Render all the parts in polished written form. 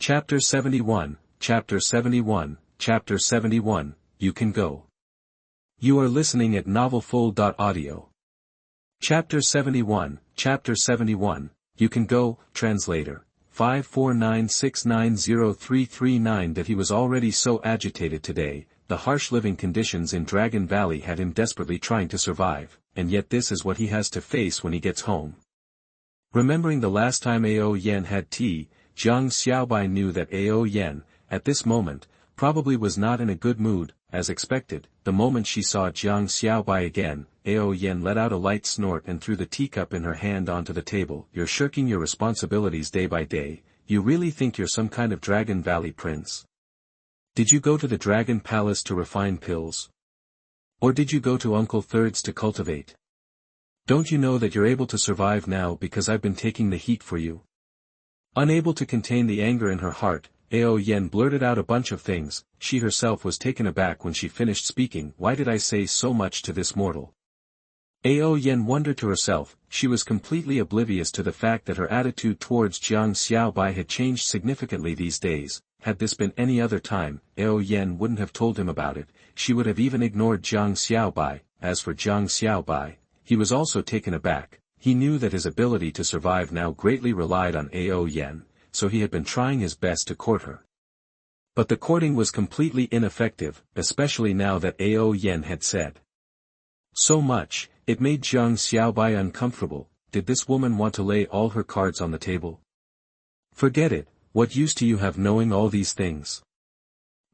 Chapter 71, Chapter 71, Chapter 71, You Can Go. You are listening at novelfull.audio. Chapter 71, Chapter 71, You Can Go, Translator, 549690339. That he was already so agitated today, the harsh living conditions in Dragon Valley had him desperately trying to survive, and yet this is what he has to face when he gets home. Remembering the last time Ao Yan had tea, Jiang Xiaobai knew that Ao Yan, at this moment, probably was not in a good mood. As expected, the moment she saw Jiang Xiaobai again, Ao Yan let out a light snort and threw the teacup in her hand onto the table. You're shirking your responsibilities day by day. You really think you're some kind of Dragon Valley prince? Did you go to the Dragon Palace to refine pills? Or did you go to Uncle Third's to cultivate? Don't you know that you're able to survive now because I've been taking the heat for you? Unable to contain the anger in her heart, Ao Yan blurted out a bunch of things. She herself was taken aback when she finished speaking. Why did I say so much to this mortal? Ao Yan wondered to herself. She was completely oblivious to the fact that her attitude towards Jiang Xiaobai had changed significantly these days. Had this been any other time, Ao Yan wouldn't have told him about it. She would have even ignored Jiang Xiaobai. As for Jiang Xiaobai, he was also taken aback. He knew that his ability to survive now greatly relied on Ao Yan, so he had been trying his best to court her. But the courting was completely ineffective, especially now that Ao Yan had said so much. It made Jiang Xiaobai uncomfortable. Did this woman want to lay all her cards on the table? Forget it. What use do you have knowing all these things?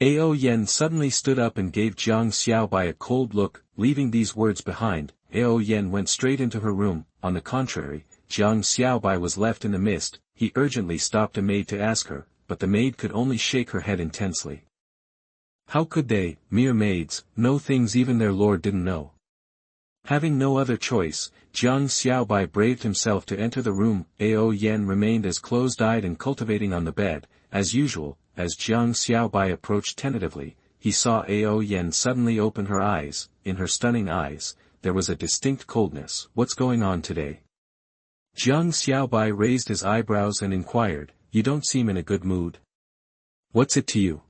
Ao Yan suddenly stood up and gave Jiang Xiaobai a cold look. Leaving these words behind, Ao Yan went straight into her room. On the contrary, Jiang Xiaobai was left in the mist. He urgently stopped a maid to ask her, but the maid could only shake her head intensely. How could they, mere maids, know things even their lord didn't know? Having no other choice, Jiang Xiaobai braved himself to enter the room. Ao Yan remained as closed-eyed and cultivating on the bed, as usual. As Jiang Xiaobai approached tentatively, he saw Ao Yan suddenly open her eyes. In her stunning eyes, there was a distinct coldness. What's going on today? Jiang Xiaobai raised his eyebrows and inquired, You don't seem in a good mood. What's it to you?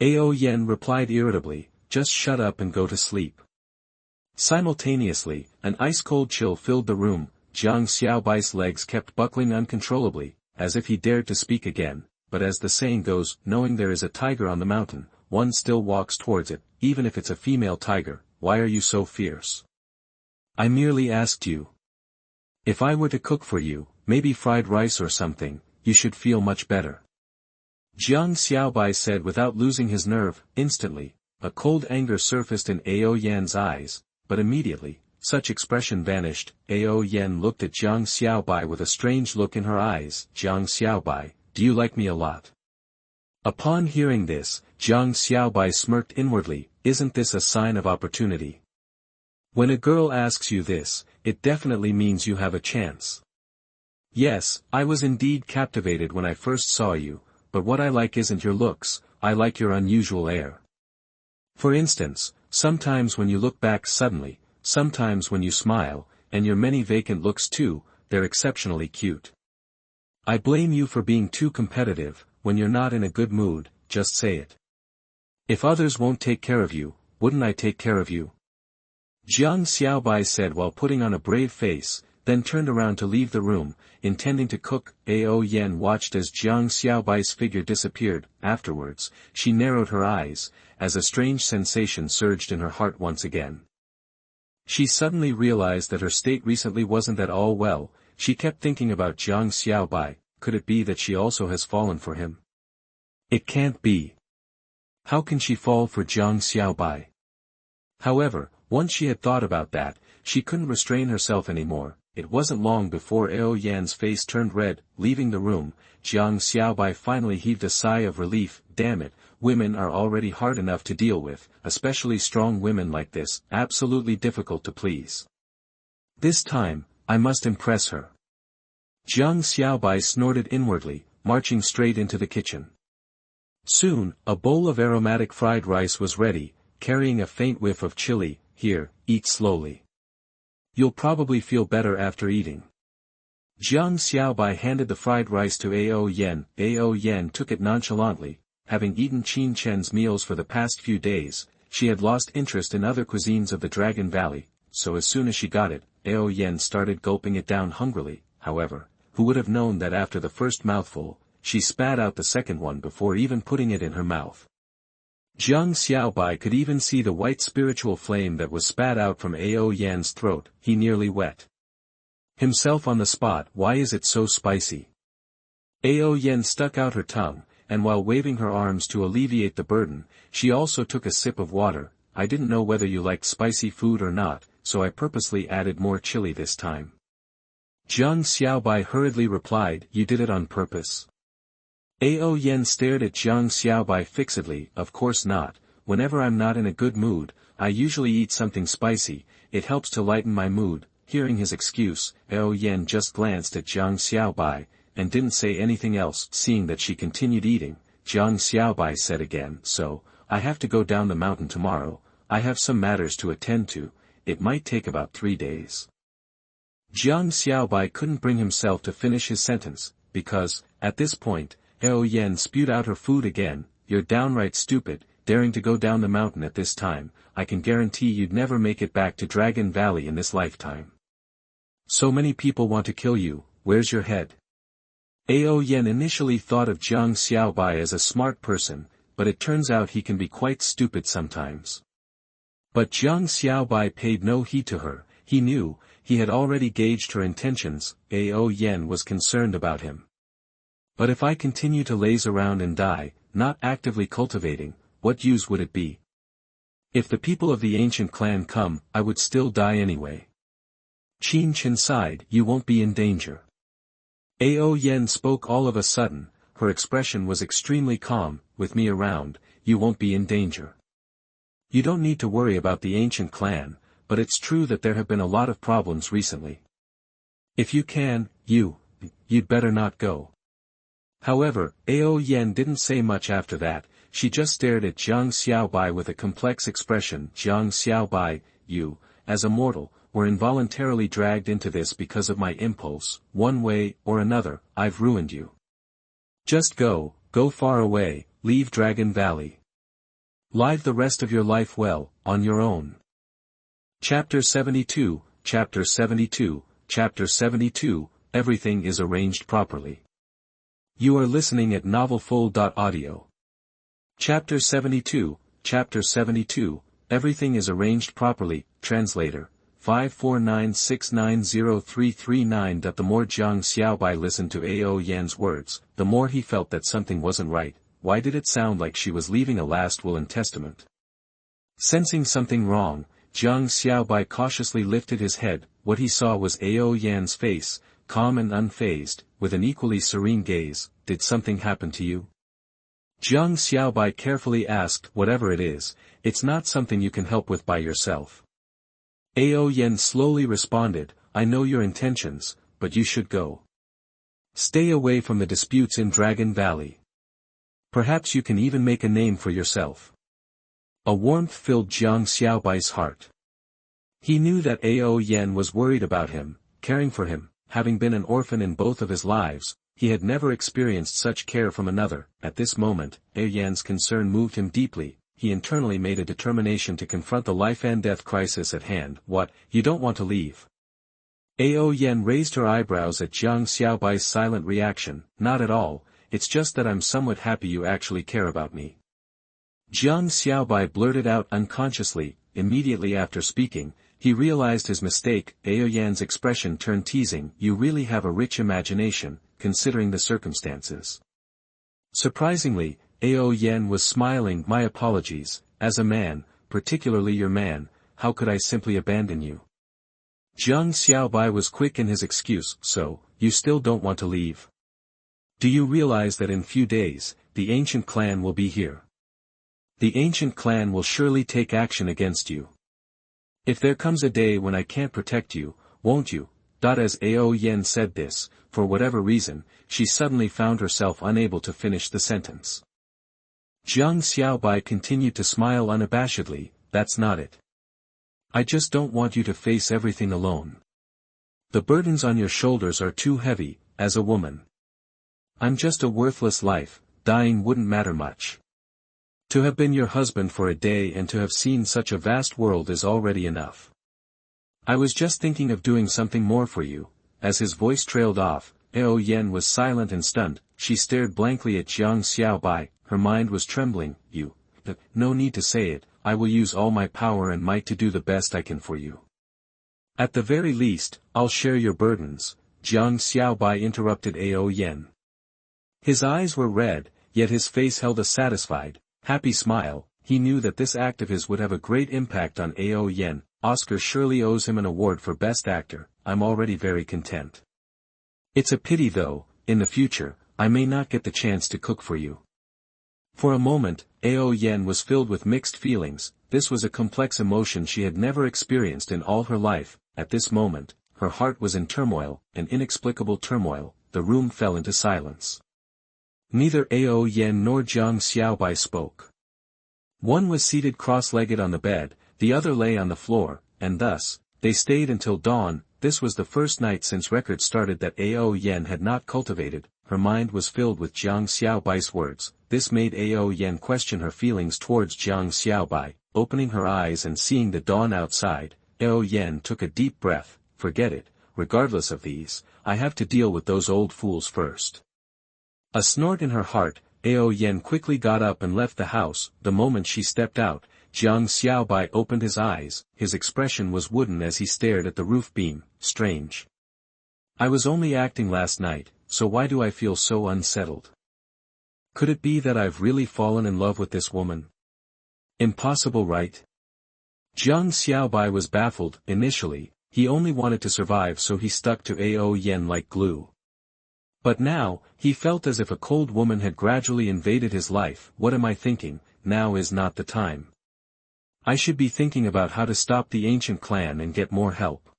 Ao Yan replied irritably, Just shut up and go to sleep. Simultaneously, an ice-cold chill filled the room. Jiang Xiaobai's legs kept buckling uncontrollably, as if he dared to speak again, but as the saying goes, knowing there is a tiger on the mountain, one still walks towards it, even if it's a female tiger. Why are you so fierce? I merely asked you. If I were to cook for you, maybe fried rice or something, you should feel much better. Jiang Xiaobai said without losing his nerve. Instantly, a cold anger surfaced in Ao Yan's eyes, but immediately, such expression vanished. Ao Yan looked at Jiang Xiaobai with a strange look in her eyes. Jiang Xiaobai, do you like me a lot? Upon hearing this, Jiang Xiaobai smirked inwardly. Isn't this a sign of opportunity? When a girl asks you this, it definitely means you have a chance. Yes, I was indeed captivated when I first saw you, but what I like isn't your looks, I like your unusual air. For instance, sometimes when you look back suddenly, sometimes when you smile, and your many vacant looks too, they're exceptionally cute. I blame you for being too competitive. When you're not in a good mood, just say it. If others won't take care of you, wouldn't I take care of you? Jiang Xiaobai said while putting on a brave face, then turned around to leave the room, intending to cook. Ao Yan watched as Jiang Xiaobai's figure disappeared. Afterwards, she narrowed her eyes, as a strange sensation surged in her heart once again. She suddenly realized that her state recently wasn't at all well. She kept thinking about Jiang Xiaobai. Could it be that she also has fallen for him? It can't be. How can she fall for Jiang Xiaobai? However, once she had thought about that, she couldn't restrain herself anymore. It wasn't long before Ao Yan's face turned red. Leaving the room, Jiang Xiaobai finally heaved a sigh of relief. Damn it, women are already hard enough to deal with, especially strong women like this, absolutely difficult to please. This time, I must impress her. Jiang Xiaobai snorted inwardly, marching straight into the kitchen. Soon, a bowl of aromatic fried rice was ready, carrying a faint whiff of chili. Here, eat slowly. You'll probably feel better after eating. Jiang Xiaobai handed the fried rice to Ao Yen. Ao Yen took it nonchalantly. Having eaten Qin Chen's meals for the past few days, she had lost interest in other cuisines of the Dragon Valley, so as soon as she got it, Ao Yen started gulping it down hungrily. However, who would have known that after the first mouthful, she spat out the second one before even putting it in her mouth. Jiang Xiaobai could even see the white spiritual flame that was spat out from Ao Yan's throat. He nearly wet himself on the spot. Why is it so spicy? Ao Yen stuck out her tongue, and while waving her arms to alleviate the burden, she also took a sip of water. I didn't know whether you liked spicy food or not, so I purposely added more chili this time. Jiang Xiaobai hurriedly replied, you did it on purpose? Ao Yen stared at Jiang Xiaobai fixedly. Of course not. Whenever I'm not in a good mood, I usually eat something spicy. It helps to lighten my mood. Hearing his excuse, Ao Yen just glanced at Jiang Xiaobai, and didn't say anything else. Seeing that she continued eating, Jiang Xiaobai said again, so, I have to go down the mountain tomorrow. I have some matters to attend to. It might take about 3 days. Jiang Xiaobai couldn't bring himself to finish his sentence, because, at this point, Ao Yen spewed out her food again. You're downright stupid, daring to go down the mountain at this time. I can guarantee you'd never make it back to Dragon Valley in this lifetime. So many people want to kill you. Where's your head? Ao Yen initially thought of Jiang Xiaobai as a smart person, but it turns out he can be quite stupid sometimes. But Jiang Xiaobai paid no heed to her. He knew, he had already gauged her intentions. Ao Yen was concerned about him. But if I continue to laze around and die, not actively cultivating, what use would it be? If the people of the ancient clan come, I would still die anyway. Qin Chen sighed, you won't be in danger. Ao Yen spoke all of a sudden. Her expression was extremely calm. With me around, you won't be in danger. You don't need to worry about the ancient clan, but it's true that there have been a lot of problems recently. If you can, you'd better not go. However, Ao Yen didn't say much after that. She just stared at Jiang Xiaobai with a complex expression. Jiang Xiaobai, you, as a mortal, were involuntarily dragged into this because of my impulse. One way or another, I've ruined you. Just go far away, leave Dragon Valley. Live the rest of your life well, on your own. Chapter 72, Chapter 72, Chapter 72, Everything is arranged properly. You are listening at novelfull.audio. Chapter 72, Chapter 72, Everything is arranged properly. Translator, 549690339. The more Jiang Xiaobai listened to Ao Yan's words, the more he felt that something wasn't right. Why did it sound like she was leaving a last will and testament? Sensing something wrong, Jiang Xiaobai cautiously lifted his head. What he saw was Ao Yan's face, calm and unfazed, with an equally serene gaze. Did something happen to you? Jiang Xiaobai carefully asked. Whatever it is, it's not something you can help with by yourself. Ao Yen slowly responded, I know your intentions, but you should go. Stay away from the disputes in Dragon Valley. Perhaps you can even make a name for yourself. A warmth filled Jiang Xiaobai's heart. He knew that Ao Yen was worried about him, caring for him. Having been an orphan in both of his lives, he had never experienced such care from another. At this moment, Ao Yan's concern moved him deeply. He internally made a determination to confront the life and death crisis at hand. What, you don't want to leave? Ao Yen raised her eyebrows at Jiang Xiaobai's silent reaction. Not at all, it's just that I'm somewhat happy you actually care about me. Jiang Xiaobai blurted out unconsciously. Immediately after speaking, he realized his mistake. Ao Yan's expression turned teasing. You really have a rich imagination, considering the circumstances. Surprisingly, Ao Yen was smiling. My apologies. As a man, particularly your man, how could I simply abandon you? Jiang Xiaobai was quick in his excuse. So, you still don't want to leave? Do you realize that in few days, the ancient clan will be here? The ancient clan will surely take action against you. If there comes a day when I can't protect you, won't you? As Ao Yen said this, for whatever reason, she suddenly found herself unable to finish the sentence. Jiang Xiaobai continued to smile unabashedly. That's not it. I just don't want you to face everything alone. The burdens on your shoulders are too heavy, as a woman. I'm just a worthless life, dying wouldn't matter much. To have been your husband for a day and to have seen such a vast world is already enough. I was just thinking of doing something more for you." As his voice trailed off, Ao Yen was silent and stunned. She stared blankly at Jiang Xiaobai, her mind was trembling. No need to say it, I will use all my power and might to do the best I can for you. At the very least, I'll share your burdens," Jiang Xiaobai interrupted Ao Yen. His eyes were red, yet his face held a satisfied, happy smile. He knew that this act of his would have a great impact on Ao Yen. Oscar surely owes him an award for Best Actor. I'm already very content. It's a pity though, in the future, I may not get the chance to cook for you. For a moment, Ao Yen was filled with mixed feelings. This was a complex emotion she had never experienced in all her life. At this moment, her heart was in turmoil, an inexplicable turmoil. The room fell into silence. Neither Ao Yen nor Jiang Xiaobai spoke. One was seated cross-legged on the bed, the other lay on the floor, and thus, they stayed until dawn. This was the first night since records started that Ao Yen had not cultivated. Her mind was filled with Jiang Xiaobai's words. This made Ao Yen question her feelings towards Jiang Xiaobai. Opening her eyes and seeing the dawn outside, Ao Yen took a deep breath. Forget it, regardless of these, I have to deal with those old fools first. A snort in her heart, Ao Yen quickly got up and left the house. The moment she stepped out, Jiang Xiaobai opened his eyes. His expression was wooden as he stared at the roof beam. Strange. I was only acting last night, so why do I feel so unsettled? Could it be that I've really fallen in love with this woman? Impossible, right? Jiang Xiaobai was baffled. Initially, he only wanted to survive, so he stuck to Ao Yen like glue. But now, he felt as if a cold woman had gradually invaded his life. What am I thinking? Now is not the time. I should be thinking about how to stop the ancient clan and get more help.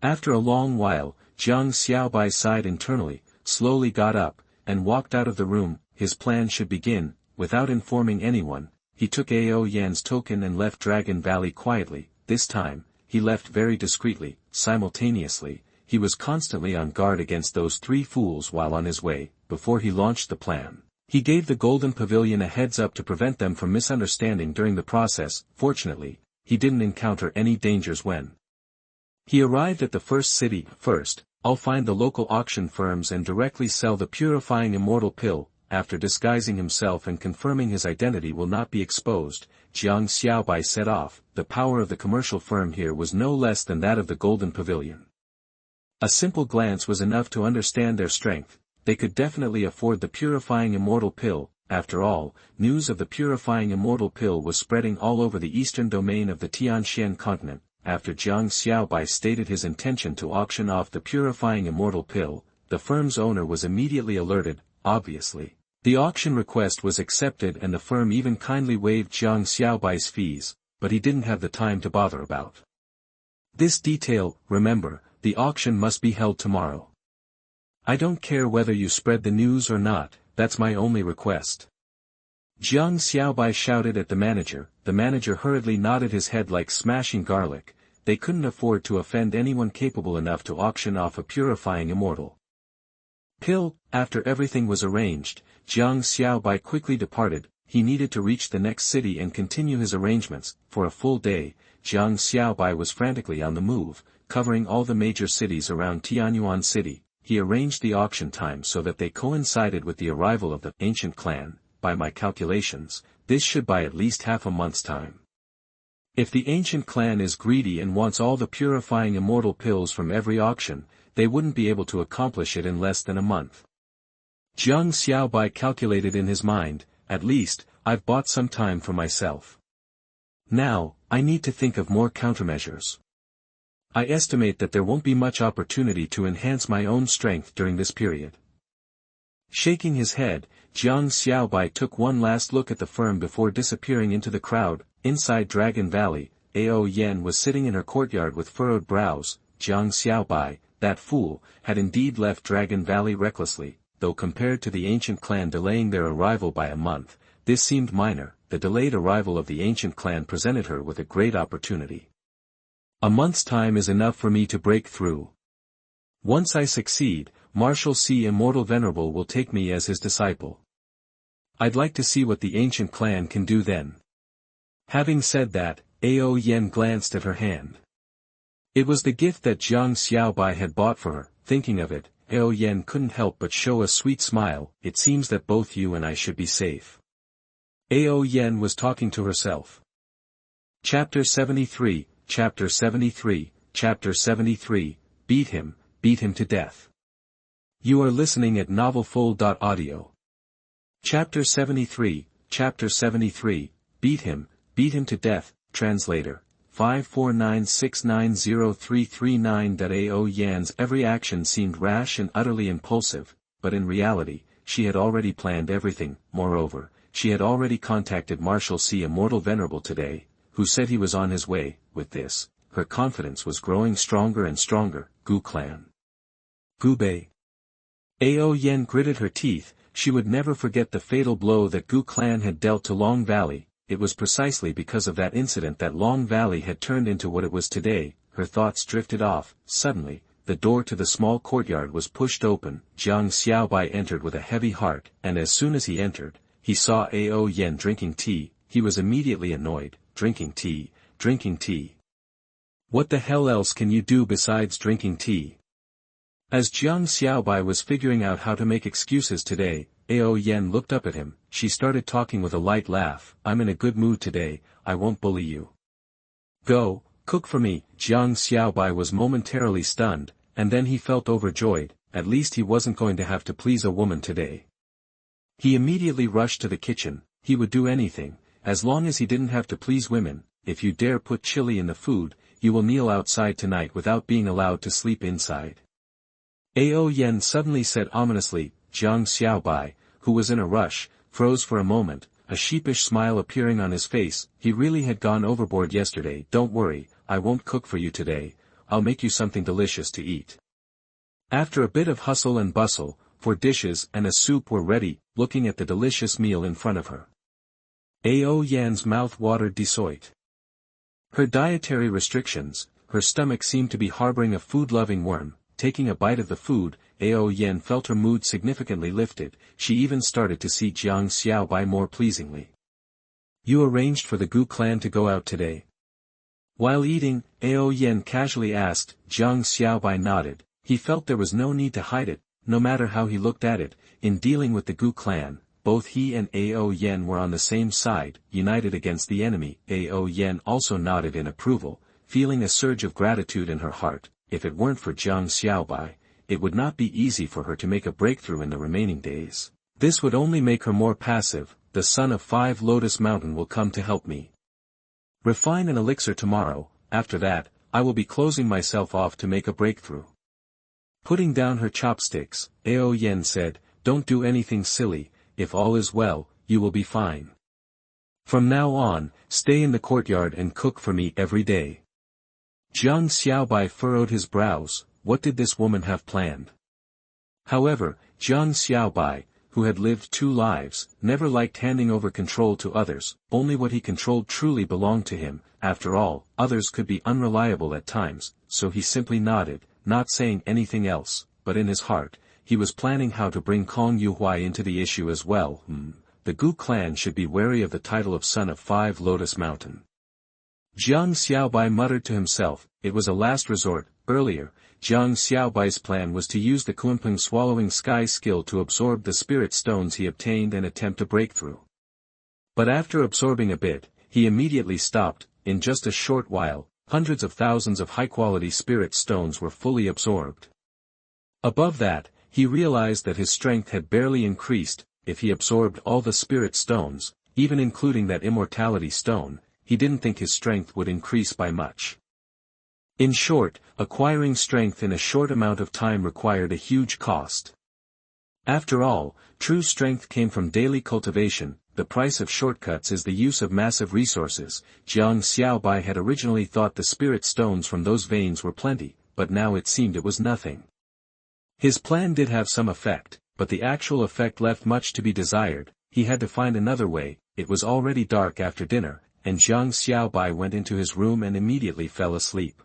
After a long while, Jiang Xiaobai sighed internally, slowly got up, and walked out of the room. His plan should begin. Without informing anyone, he took Ao Yan's token and left Dragon Valley quietly. This time, he left very discreetly. Simultaneously, he was constantly on guard against those three fools while on his way. Before he launched the plan, he gave the Golden Pavilion a heads-up to prevent them from misunderstanding during the process. Fortunately, he didn't encounter any dangers when he arrived at the first city. First, I'll find the local auction firms and directly sell the purifying immortal pill. After disguising himself and confirming his identity will not be exposed, Jiang Xiaobai set off. The power of the commercial firm here was no less than that of the Golden Pavilion. A simple glance was enough to understand their strength. They could definitely afford the purifying immortal pill. After all, news of the purifying immortal pill was spreading all over the eastern domain of the Tianxian continent. After Jiang Xiaobai stated his intention to auction off the purifying immortal pill, the firm's owner was immediately alerted. Obviously, the auction request was accepted and the firm even kindly waived Jiang Xiaobai's fees, but he didn't have the time to bother about this detail. Remember, the auction must be held tomorrow. I don't care whether you spread the news or not, that's my only request. Jiang Xiaobai shouted at the manager. The manager hurriedly nodded his head like smashing garlic. They couldn't afford to offend anyone capable enough to auction off a purifying immortal pill. After everything was arranged, Jiang Xiaobai quickly departed. He needed to reach the next city and continue his arrangements. For a full day, Jiang Xiaobai was frantically on the move, covering all the major cities around Tianyuan City. He arranged the auction time so that they coincided with the arrival of the ancient clan. By my calculations, this should buy at least half a month's time. If the ancient clan is greedy and wants all the purifying immortal pills from every auction, they wouldn't be able to accomplish it in less than a month. Jiang Xiaobai calculated in his mind. At least, I've bought some time for myself. Now, I need to think of more countermeasures. I estimate that there won't be much opportunity to enhance my own strength during this period. Shaking his head, Jiang Xiaobai took one last look at the firm before disappearing into the crowd. Inside Dragon Valley, Ao Yen was sitting in her courtyard with furrowed brows. Jiang Xiaobai, that fool, had indeed left Dragon Valley recklessly, though compared to the ancient clan delaying their arrival by a month, this seemed minor. The delayed arrival of the ancient clan presented her with a great opportunity. A month's time is enough for me to break through. Once I succeed, Marshal C. Immortal Venerable will take me as his disciple. I'd like to see what the ancient clan can do then. Having said that, Ao Yen glanced at her hand. It was the gift that Jiang Xiaobai had bought for her. Thinking of it, Ao Yen couldn't help but show a sweet smile. It seems that both you and I should be safe. Ao Yen was talking to herself. Chapter 73, Chapter 73, Chapter 73, Beat him to death. You are listening at novelfull.audio. Chapter 73, Chapter 73, Beat him to death, translator, 549690339. Ao Yan's every action seemed rash and utterly impulsive, but in reality, she had already planned everything. Moreover, she had already contacted Marshal C. Immortal Venerable today, who said he was on his way. With this, her confidence was growing stronger and stronger. Gu Clan. Gu Bei. Ao Yen gritted her teeth. She would never forget the fatal blow that Gu Clan had dealt to Long Valley. It was precisely because of that incident that Long Valley had turned into what it was today. Her thoughts drifted off. Suddenly, the door to the small courtyard was pushed open. Jiang Xiaobai entered with a heavy heart, and as soon as he entered, he saw Ao Yen drinking tea. He was immediately annoyed. Drinking tea. What the hell else can you do besides drinking tea? As Jiang Xiaobai was figuring out how to make excuses today, Ao Yen looked up at him. She started talking with a light laugh. I'm in a good mood today, I won't bully you. Go, cook for me. Jiang Xiaobai was momentarily stunned, and then he felt overjoyed. At least he wasn't going to have to please a woman today. He immediately rushed to the kitchen. He would do anything, as long as he didn't have to please women. If you dare put chili in the food, you will kneel outside tonight without being allowed to sleep inside. Ao Yen suddenly said ominously. Jiang Xiaobai, who was in a rush, froze for a moment, a sheepish smile appearing on his face. He really had gone overboard yesterday. Don't worry, I won't cook for you today, I'll make you something delicious to eat. After a bit of hustle and bustle, 4 dishes and a soup were ready. Looking at the delicious meal in front of her, Ao Yan's mouth watered desoit. Her dietary restrictions, her stomach seemed to be harboring a food-loving worm. Taking a bite of the food, Ao Yen felt her mood significantly lifted. She even started to see Jiang Xiaobai more pleasingly. You arranged for the Gu clan to go out today? While eating, Ao Yen casually asked. Jiang Xiaobai nodded. He felt there was no need to hide it, no matter how he looked at it. In dealing with the Gu clan, both he and Ao Yen were on the same side, united against the enemy. Ao Yen also nodded in approval, feeling a surge of gratitude in her heart. If it weren't for Jiang Xiaobai, it would not be easy for her to make a breakthrough in the remaining days. This would only make her more passive. The son of 5 Lotus Mountain will come to help me. Refine an elixir tomorrow. After that, I will be closing myself off to make a breakthrough. Putting down her chopsticks, Ao Yen said, don't do anything silly. If all is well, you will be fine. From now on, stay in the courtyard and cook for me every day. Jiang Xiaobai furrowed his brows. What did this woman have planned? However, Jiang Xiaobai, who had lived 2 lives, never liked handing over control to others. Only what he controlled truly belonged to him. After all, others could be unreliable at times, so he simply nodded, not saying anything else, but in his heart, he was planning how to bring Kong Yuhui into the issue as well. The Gu clan should be wary of the title of Son of 5 Lotus Mountain. Jiang Xiaobai muttered to himself. It was a last resort. Earlier, Jiang Xiaobai's plan was to use the Kunpeng swallowing sky skill to absorb the spirit stones he obtained and attempt a breakthrough. But after absorbing a bit, he immediately stopped. In just a short while, hundreds of thousands of high-quality spirit stones were fully absorbed. Above that, he realized that his strength had barely increased. If he absorbed all the spirit stones, even including that immortality stone, he didn't think his strength would increase by much. In short, acquiring strength in a short amount of time required a huge cost. After all, true strength came from daily cultivation. The price of shortcuts is the use of massive resources. Jiang Xiaobai had originally thought the spirit stones from those veins were plenty, but now it seemed it was nothing. His plan did have some effect, but the actual effect left much to be desired. He had to find another way. It was already dark after dinner, and Jiang Xiaobai went into his room and immediately fell asleep.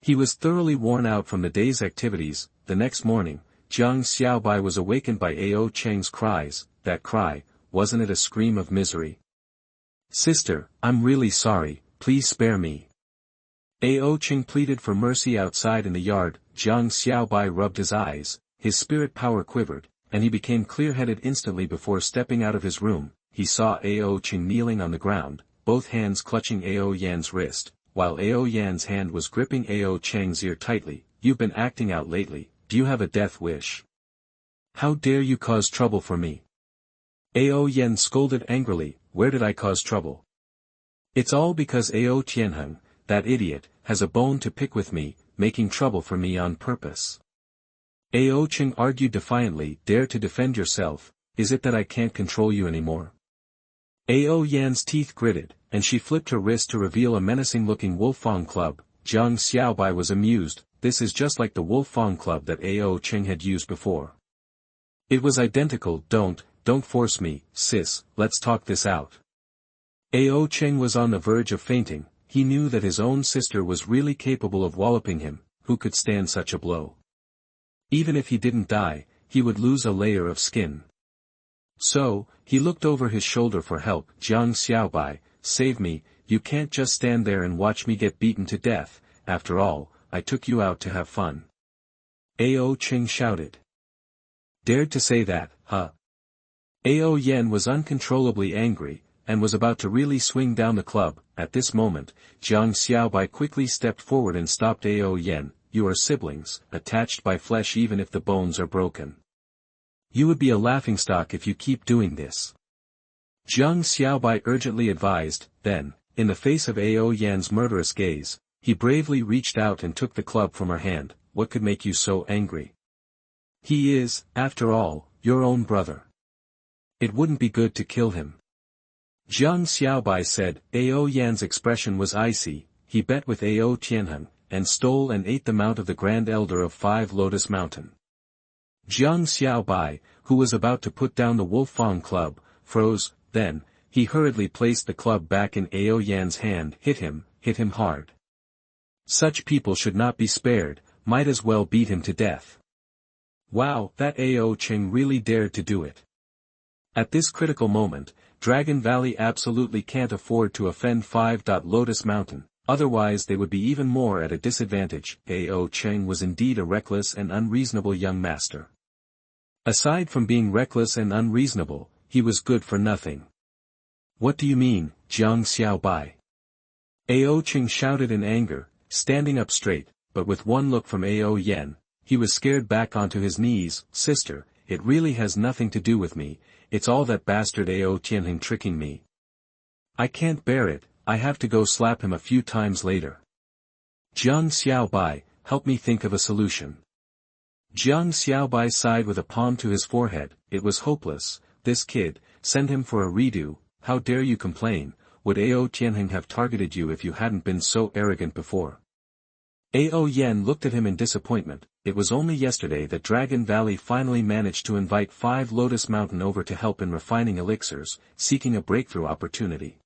He was thoroughly worn out from the day's activities. The next morning, Jiang Xiaobai was awakened by Ao Cheng's cries. That cry, wasn't it a scream of misery? Sister, I'm really sorry, please spare me. Ao Cheng pleaded for mercy outside in the yard. Jiang Xiaobai rubbed his eyes, his spirit power quivered, and he became clear-headed instantly. Before stepping out of his room, he saw Ao Cheng kneeling on the ground, both hands clutching Ao Yan's wrist, while Ao Yan's hand was gripping Ao Cheng's ear tightly. You've been acting out lately, do you have a death wish? How dare you cause trouble for me? Ao Yan scolded angrily. Where did I cause trouble? It's all because Ao Tianheng, that idiot, has a bone to pick with me, making trouble for me on purpose. Ao Cheng argued defiantly. Dare to defend yourself, is it that I can't control you anymore? Ao Yan's teeth gritted, and she flipped her wrist to reveal a menacing-looking Wolfang club. Jiang Xiaobai was amused. This is just like the Wolfang club that Ao Cheng had used before. It was identical. Don't force me, sis, let's talk this out. Ao Cheng was on the verge of fainting. He knew that his own sister was really capable of walloping him. Who could stand such a blow? Even if he didn't die, he would lose a layer of skin. So, he looked over his shoulder for help. Jiang Xiaobai, save me, you can't just stand there and watch me get beaten to death. After all, I took you out to have fun. Ao Cheng shouted. Dared to say that, huh? Ao Yan was uncontrollably angry, and was about to really swing down the club. At this moment, Jiang Xiaobai quickly stepped forward and stopped Ao Yan. You are siblings, attached by flesh even if the bones are broken. You would be a laughingstock if you keep doing this. Jiang Xiaobai urgently advised. Then, in the face of Ao Yan's murderous gaze, he bravely reached out and took the club from her hand. What could make you so angry? He is, after all, your own brother. It wouldn't be good to kill him. Jiang Xiaobai said. Ao Yan's expression was icy. He bet with Ao Tianheng, and stole and ate the mount of the Grand Elder of 5 Lotus Mountain. Jiang Xiaobai, who was about to put down the Wolfang club, froze. Then, he hurriedly placed the club back in Ao Yan's hand. Hit him hard. Such people should not be spared, might as well beat him to death. Wow, that Ao Cheng really dared to do it. At this critical moment, Dragon Valley absolutely can't afford to offend 5. Lotus Mountain, otherwise they would be even more at a disadvantage. Ao Cheng was indeed a reckless and unreasonable young master. Aside from being reckless and unreasonable, he was good for nothing. What do you mean, Jiang Xiaobai? Ao Cheng shouted in anger, standing up straight, but with one look from Ao Yan, he was scared back onto his knees. Sister, it really has nothing to do with me, it's all that bastard Ao Tianheng tricking me. I can't bear it, I have to go slap him a few times later. Jiang Xiaobai, help me think of a solution. Jiang Xiaobai sighed with a palm to his forehead. It was hopeless. This kid, send him for a redo. How dare you complain? Would Ao Tianheng have targeted you if you hadn't been so arrogant before? Ao Yan looked at him in disappointment. It was only yesterday that Dragon Valley finally managed to invite 5 Lotus Mountain over to help in refining elixirs, seeking a breakthrough opportunity.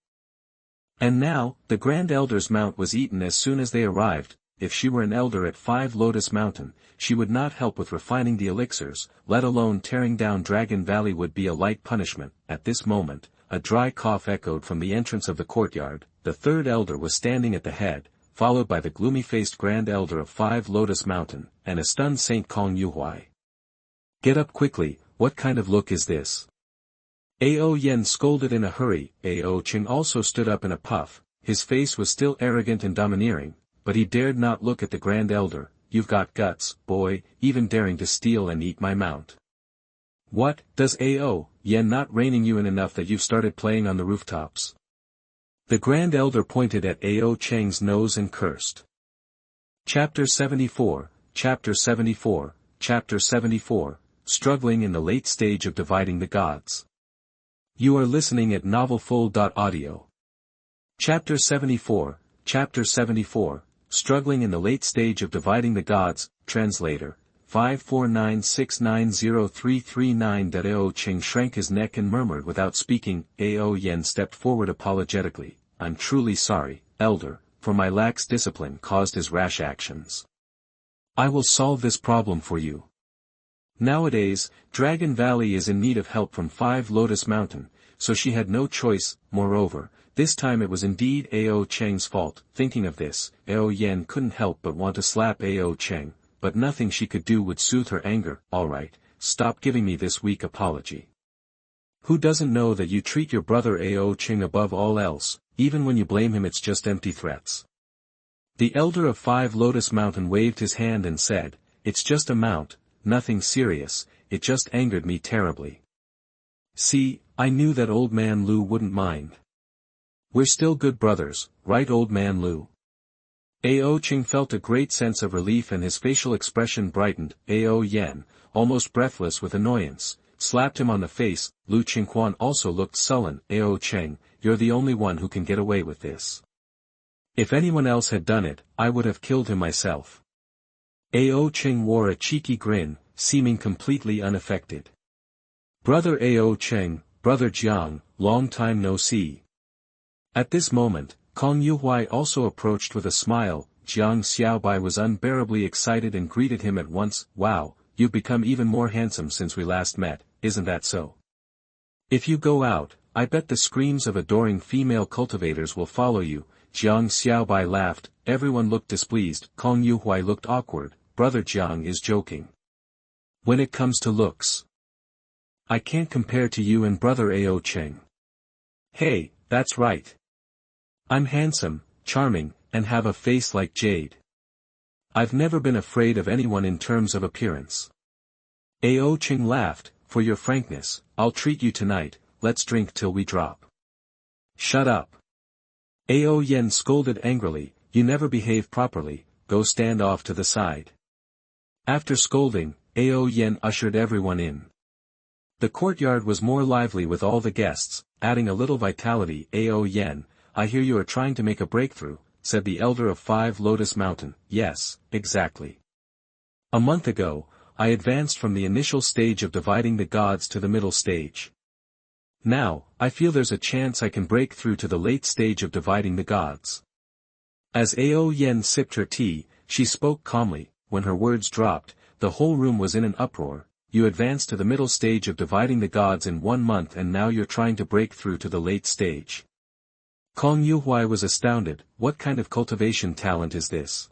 And now, the Grand Elder's mount was eaten as soon as they arrived. If she were an elder at 5 Lotus Mountain, she would not help with refining the elixirs, let alone tearing down Dragon Valley would be a light punishment. At this moment, a dry cough echoed from the entrance of the courtyard. The 3rd elder was standing at the head, followed by the gloomy-faced Grand Elder of 5 Lotus Mountain, and a stunned Saint Kong Yuhuai. Get up quickly, what kind of look is this? Ao Yan scolded in a hurry. Ao Cheng also stood up in a puff. His face was still arrogant and domineering, but he dared not look at the Grand Elder. You've got guts, boy, even daring to steal and eat my mount. What, does Ao Yan not reining you in enough that you've started playing on the rooftops? The Grand Elder pointed at Ao Cheng's nose and cursed. Chapter 74, Chapter 74, Chapter 74, Struggling in the Late Stage of Dividing the Gods. You are listening at novelfull.audio. Chapter 74, Chapter 74, Struggling in the Late Stage of Dividing the Gods, Translator, 549690339. Ao Cheng shrank his neck and murmured without speaking. Ao Yan stepped forward apologetically. I'm truly sorry, Elder, for my lax discipline caused his rash actions. I will solve this problem for you. Nowadays, Dragon Valley is in need of help from 5 Lotus Mountain, so she had no choice. Moreover, this time it was indeed Ao Cheng's fault. Thinking of this, Ao Yen couldn't help but want to slap Ao Cheng, but nothing she could do would soothe her anger. Alright, stop giving me this weak apology. Who doesn't know that you treat your brother Ao Cheng above all else, even when you blame him it's just empty threats? The elder of 5 Lotus Mountain waved his hand and said, it's just a mount, nothing serious, it just angered me terribly. See, I knew that old man Lu wouldn't mind. We're still good brothers, right old man Lu? Ao Cheng felt a great sense of relief and his facial expression brightened. Ao Yen, almost breathless with annoyance, slapped him on the face. Lu Qingquan also looked sullen. Ao Cheng, you're the only one who can get away with this. If anyone else had done it, I would have killed him myself. Ao Cheng wore a cheeky grin, seeming completely unaffected. Brother Ao Cheng, Brother Jiang, long time no see. At this moment, Kong Yuhui also approached with a smile. Jiang Xiaobai was unbearably excited and greeted him at once. Wow, you've become even more handsome since we last met, isn't that so? If you go out, I bet the screams of adoring female cultivators will follow you. Jiang Xiaobai laughed. Everyone looked displeased. Kong Yuhui looked awkward. Brother Jiang is joking. When it comes to looks, I can't compare to you and Brother Ao Cheng. Hey, that's right. I'm handsome, charming, and have a face like jade. I've never been afraid of anyone in terms of appearance. Ao Cheng laughed. For your frankness, I'll treat you tonight. Let's drink till we drop. Shut up. Ao Yen scolded angrily. You never behave properly, go stand off to the side. After scolding, Ao Yen ushered everyone in. The courtyard was more lively with all the guests, adding a little vitality. Ao Yen, I hear you are trying to make a breakthrough, said the elder of 5 Lotus Mountain. Yes, exactly. A month ago, I advanced from the initial stage of dividing the gods to the middle stage. Now, I feel there's a chance I can break through to the late stage of dividing the gods. As Ao Yen sipped her tea, she spoke calmly. When her words dropped, the whole room was in an uproar. You advanced to the middle stage of dividing the gods in 1 month and now you're trying to break through to the late stage. Kong Yuhui was astounded. What kind of cultivation talent is this?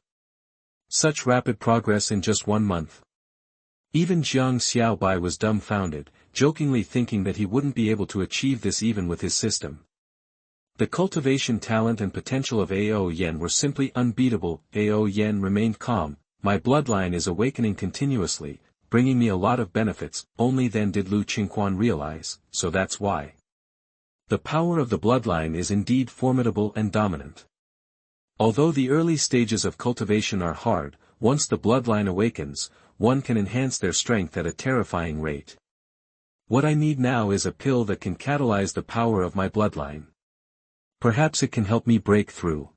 Such rapid progress in just 1 month. Even Jiang Xiaobai was dumbfounded, jokingly thinking that he wouldn't be able to achieve this even with his system. The cultivation talent and potential of Ao Yen were simply unbeatable. Ao Yen remained calm. My bloodline is awakening continuously, bringing me a lot of benefits. Only then did Lu Qingquan realize, so that's why. The power of the bloodline is indeed formidable and dominant. Although the early stages of cultivation are hard, once the bloodline awakens, one can enhance their strength at a terrifying rate. What I need now is a pill that can catalyze the power of my bloodline. Perhaps it can help me break through.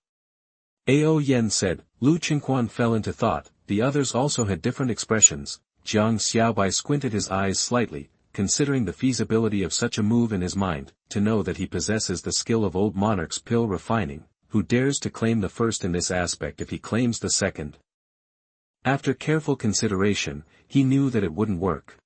Ao Yen said. Lu Qingquan fell into thought. The others also had different expressions. Jiang Xiaobai squinted his eyes slightly, considering the feasibility of such a move in his mind. To know that he possesses the skill of old monarch's pill refining, who dares to claim the first in this aspect if he claims the second? After careful consideration, he knew that it wouldn't work.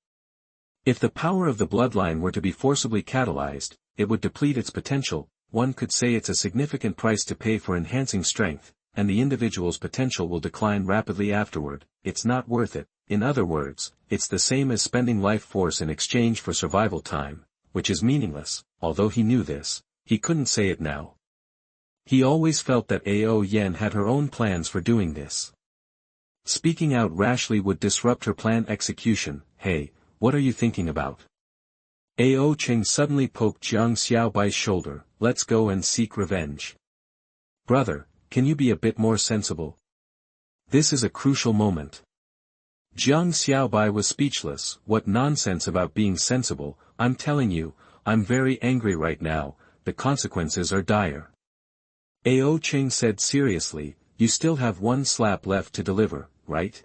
If the power of the bloodline were to be forcibly catalyzed, it would deplete its potential. One could say it's a significant price to pay for enhancing strength, and the individual's potential will decline rapidly afterward. It's not worth it. In other words, it's the same as spending life force in exchange for survival time, which is meaningless. Although he knew this, he couldn't say it now. He always felt that Ao Yen had her own plans for doing this. Speaking out rashly would disrupt her plan execution. Hey, what are you thinking about? Ao Cheng suddenly poked Jiang Xiaobai's shoulder. Let's go and seek revenge. Brother, can you be a bit more sensible? This is a crucial moment. Jiang Xiaobai was speechless. What nonsense about being sensible. I'm telling you, I'm very angry right now, the consequences are dire. Ao Cheng said seriously, you still have 1 slap left to deliver, right?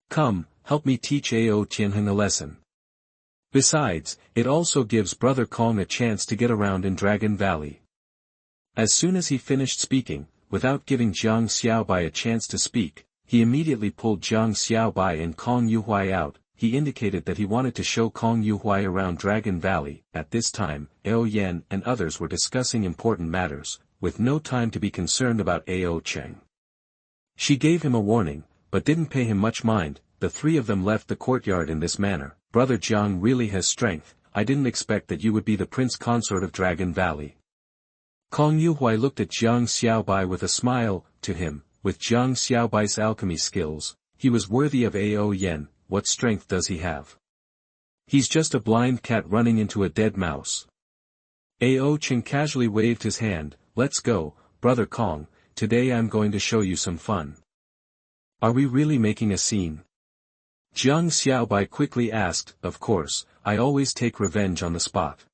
Come, help me teach Ao Tianheng a lesson. Besides, it also gives Brother Kong a chance to get around in Dragon Valley. As soon as he finished speaking, without giving Jiang Xiaobai a chance to speak, he immediately pulled Jiang Xiaobai and Kong Yuhui out. He indicated that he wanted to show Kong Yuhui around Dragon Valley. At this time, Ao Yan and others were discussing important matters, with no time to be concerned about Ao Cheng. She gave him a warning, but didn't pay him much mind. The three of them left the courtyard in this manner. Brother Jiang really has strength. I didn't expect that you would be the prince consort of Dragon Valley. Kong Yuhui looked at Jiang Xiaobai with a smile. To him, with Jiang Xiaobai's alchemy skills, he was worthy of Ao Yan. What strength does he have? He's just a blind cat running into a dead mouse. Ao Cheng casually waved his hand. Let's go, Brother Kong, today I'm going to show you some fun. Are we really making a scene? Jiang Xiaobai quickly asked. Of course, I always take revenge on the spot.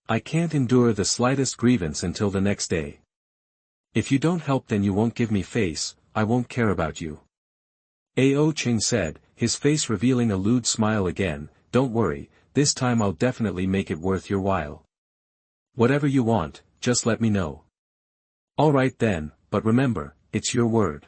I can't endure the slightest grievance until the next day. If you don't help, then you won't give me face, I won't care about you. Ao Cheng said, his face revealing a lewd smile again. Don't worry, this time I'll definitely make it worth your while. Whatever you want, just let me know. Alright then, but remember, it's your word.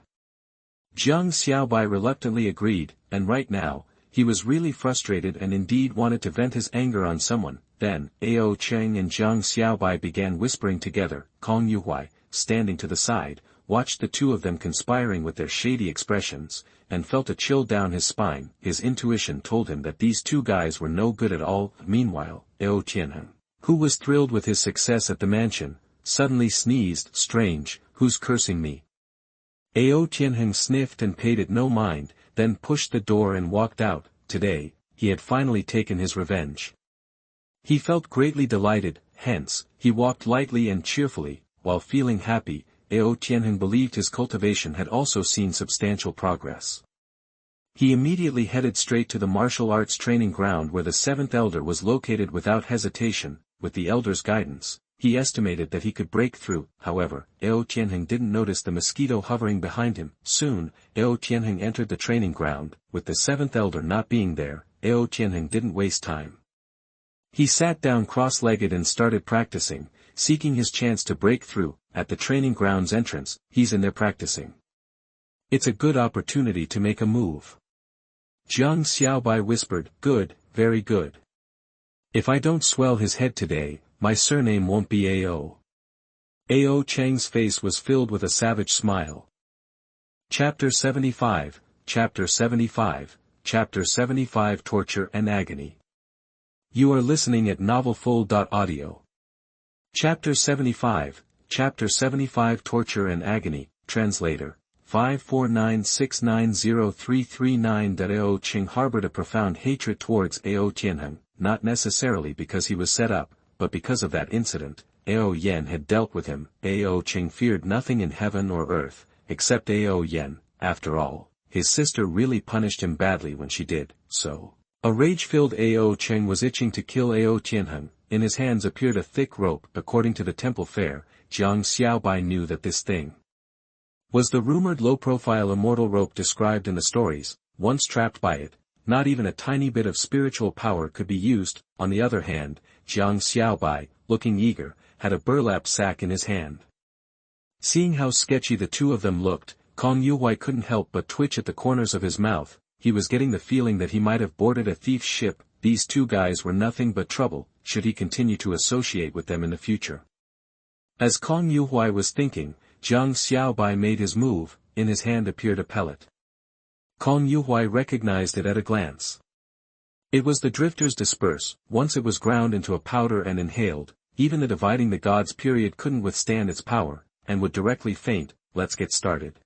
Jiang Xiaobai reluctantly agreed, and right now, he was really frustrated and indeed wanted to vent his anger on someone. Then, Ao Cheng and Jiang Xiaobai began whispering together. Kong Yuhui, standing to the side, watched the two of them conspiring with their shady expressions, and felt a chill down his spine. His intuition told him that these two guys were no good at all. Meanwhile, Ao Tianheng, who was thrilled with his success at the mansion, suddenly sneezed. Strange, who's cursing me? Ao Tianheng sniffed and paid it no mind, then pushed the door and walked out. Today, he had finally taken his revenge. He felt greatly delighted, hence, he walked lightly and cheerfully, while feeling happy. Ao Tianheng believed his cultivation had also seen substantial progress. He immediately headed straight to the martial arts training ground where the seventh elder was located. Without hesitation, with the elder's guidance, he estimated that he could break through. However, Ao Tianheng didn't notice the mosquito hovering behind him. Soon, Ao Tianheng entered the training ground. With the seventh elder not being there, Ao Tianheng didn't waste time. He sat down cross-legged and started practicing, seeking his chance to break through. At the training ground's entrance, he's in there practicing. It's a good opportunity to make a move. Jiang Xiaobai whispered. Good, very good. If I don't swell his head today, my surname won't be Ao. Ao Cheng's face was filled with a savage smile. Chapter 75, Chapter 75, Chapter 75 Torture and Agony. You are listening at novelfull.audio. Chapter 75, Chapter 75 Torture and Agony, Translator, 549690339. Ao Cheng harbored a profound hatred towards Ao Tianheng, not necessarily because he was set up, but because of that incident. Ao Yan had dealt with him. Ao Cheng feared nothing in heaven or earth, except Ao Yan. After all, his sister really punished him badly when she did so. A rage-filled Ao Cheng was itching to kill Ao Tianheng. In his hands appeared a thick rope. According to the temple fair, Jiang Xiaobai knew that this thing was the rumored low-profile immortal rope described in the stories. Once trapped by it, not even a tiny bit of spiritual power could be used. On the other hand, Jiang Xiaobai, looking eager, had a burlap sack in his hand. Seeing how sketchy the two of them looked, Kong Yuhui couldn't help but twitch at the corners of his mouth. He was getting the feeling that he might have boarded a thief's ship. These two guys were nothing but trouble, should he continue to associate with them in the future. As Kong Yuhui was thinking, Jiang Xiaobai made his move. In his hand appeared a pellet. Kong Yuhui recognized it at a glance. It was the Drifter's Disperse. Once it was ground into a powder and inhaled, even the Dividing the Gods period couldn't withstand its power, and would directly faint. Let's get started.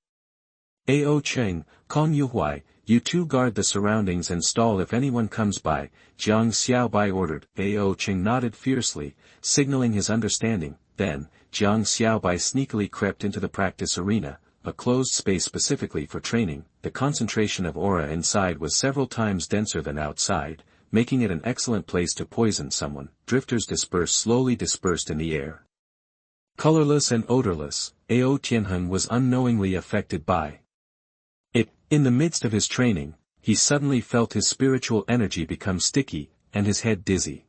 Ao Cheng, Kong Yuhui, you two guard the surroundings and stall if anyone comes by, Jiang Xiaobai ordered. Ao Cheng nodded fiercely, signaling his understanding. Then, Jiang Xiaobai sneakily crept into the practice arena, a closed space specifically for training. The concentration of aura inside was several times denser than outside, making it an excellent place to poison someone. Drifters slowly dispersed in the air. Colorless and odorless, Ao Tianheng was unknowingly affected by it. In the midst of his training, he suddenly felt his spiritual energy become sticky, and his head dizzy.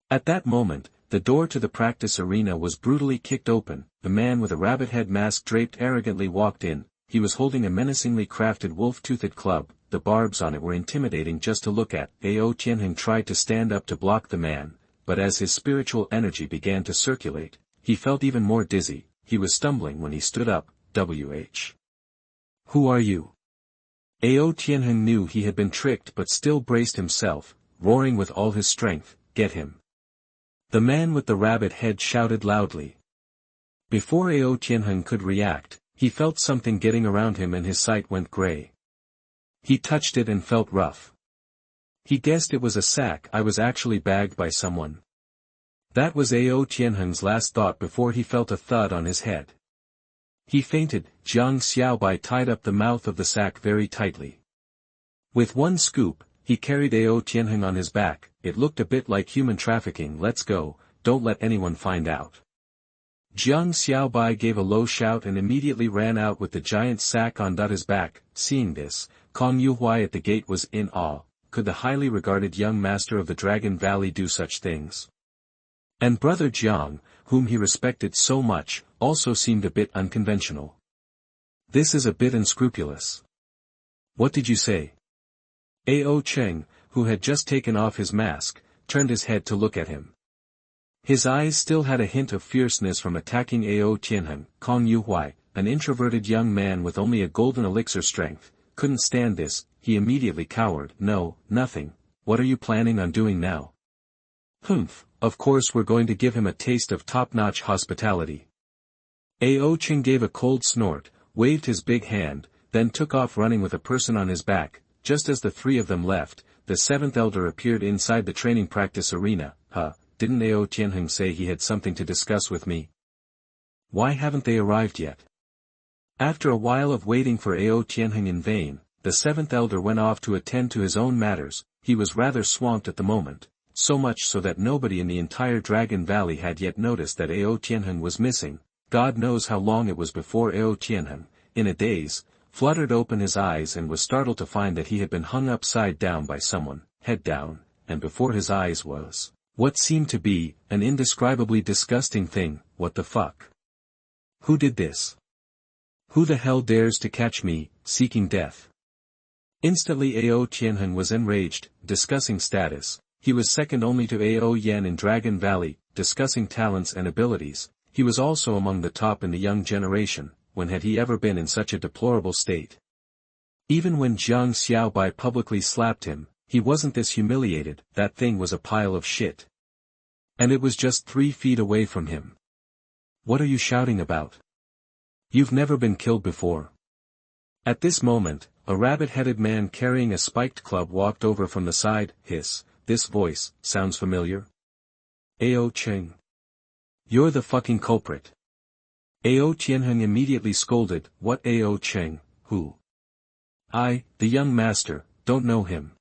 At that moment, The door to the practice arena was brutally kicked open, the man with a rabbit head mask draped arrogantly walked in. He was holding a menacingly crafted wolf-toothed club, the barbs on it were intimidating just to look at. Ao Tianheng tried to stand up to block the man, but as his spiritual energy began to circulate, he felt even more dizzy. He was stumbling when he stood up. "Wh. Who are you?" Ao Tianheng knew he had been tricked but still braced himself, roaring with all his strength, "Get him!" The man with the rabbit head shouted loudly. Before Ao Tianheng could react, he felt something getting around him and his sight went gray. He touched it and felt rough. He guessed it was a sack. I was actually bagged by someone. That was Ao Tianheng's last thought before he felt a thud on his head. He fainted. Jiang Xiaobai tied up the mouth of the sack very tightly. With one scoop, he carried Ao Tianheng on his back. It looked a bit like human trafficking. "Let's go, don't let anyone find out." Jiang Xiaobai gave a low shout and immediately ran out with the giant sack on his back. Seeing this, Kong Yuhui at the gate was in awe. Could the highly regarded young master of the Dragon Valley do such things? And Brother Jiang, whom he respected so much, also seemed a bit unconventional. "This is a bit unscrupulous." "What did you say?" Ao Cheng, who had just taken off his mask, turned his head to look at him. His eyes still had a hint of fierceness from attacking Ao Tianheng. Kong Yuhui, an introverted young man with only a golden elixir strength, couldn't stand this. He immediately cowered. "No, nothing. What are you planning on doing now?" "Humph, of course we're going to give him a taste of top-notch hospitality." Ao Cheng gave a cold snort, waved his big hand, then took off running with a person on his back. Just as the three of them left, the seventh elder appeared inside the training practice arena. Didn't Ao Tianheng say he had something to discuss with me? Why haven't they arrived yet?" After a while of waiting for Ao Tianheng in vain, the seventh elder went off to attend to his own matters. He was rather swamped at the moment, so much so that nobody in the entire Dragon Valley had yet noticed that Ao Tianheng was missing. God knows how long it was before Ao Tianheng, in a daze, fluttered open his eyes and was startled to find that he had been hung upside down by someone, head down, and before his eyes was what seemed to be an indescribably disgusting thing. "What the fuck? Who did this? Who the hell dares to catch me, seeking death?" Instantly Ao Tianheng was enraged. Discussing status, he was second only to Ao Yan in Dragon Valley. Discussing talents and abilities, he was also among the top in the young generation. When had he ever been in such a deplorable state? Even when Jiang Xiaobai publicly slapped him, he wasn't this humiliated. That thing was a pile of shit. And it was just 3 feet away from him. "What are you shouting about? You've never been killed before." At this moment, a rabbit-headed man carrying a spiked club walked over from the side. "Hiss, this voice sounds familiar." "Ao Cheng. You're the fucking culprit." Ao Tianheng immediately scolded. "What Ao Cheng, who?" "I, the young master, don't know him."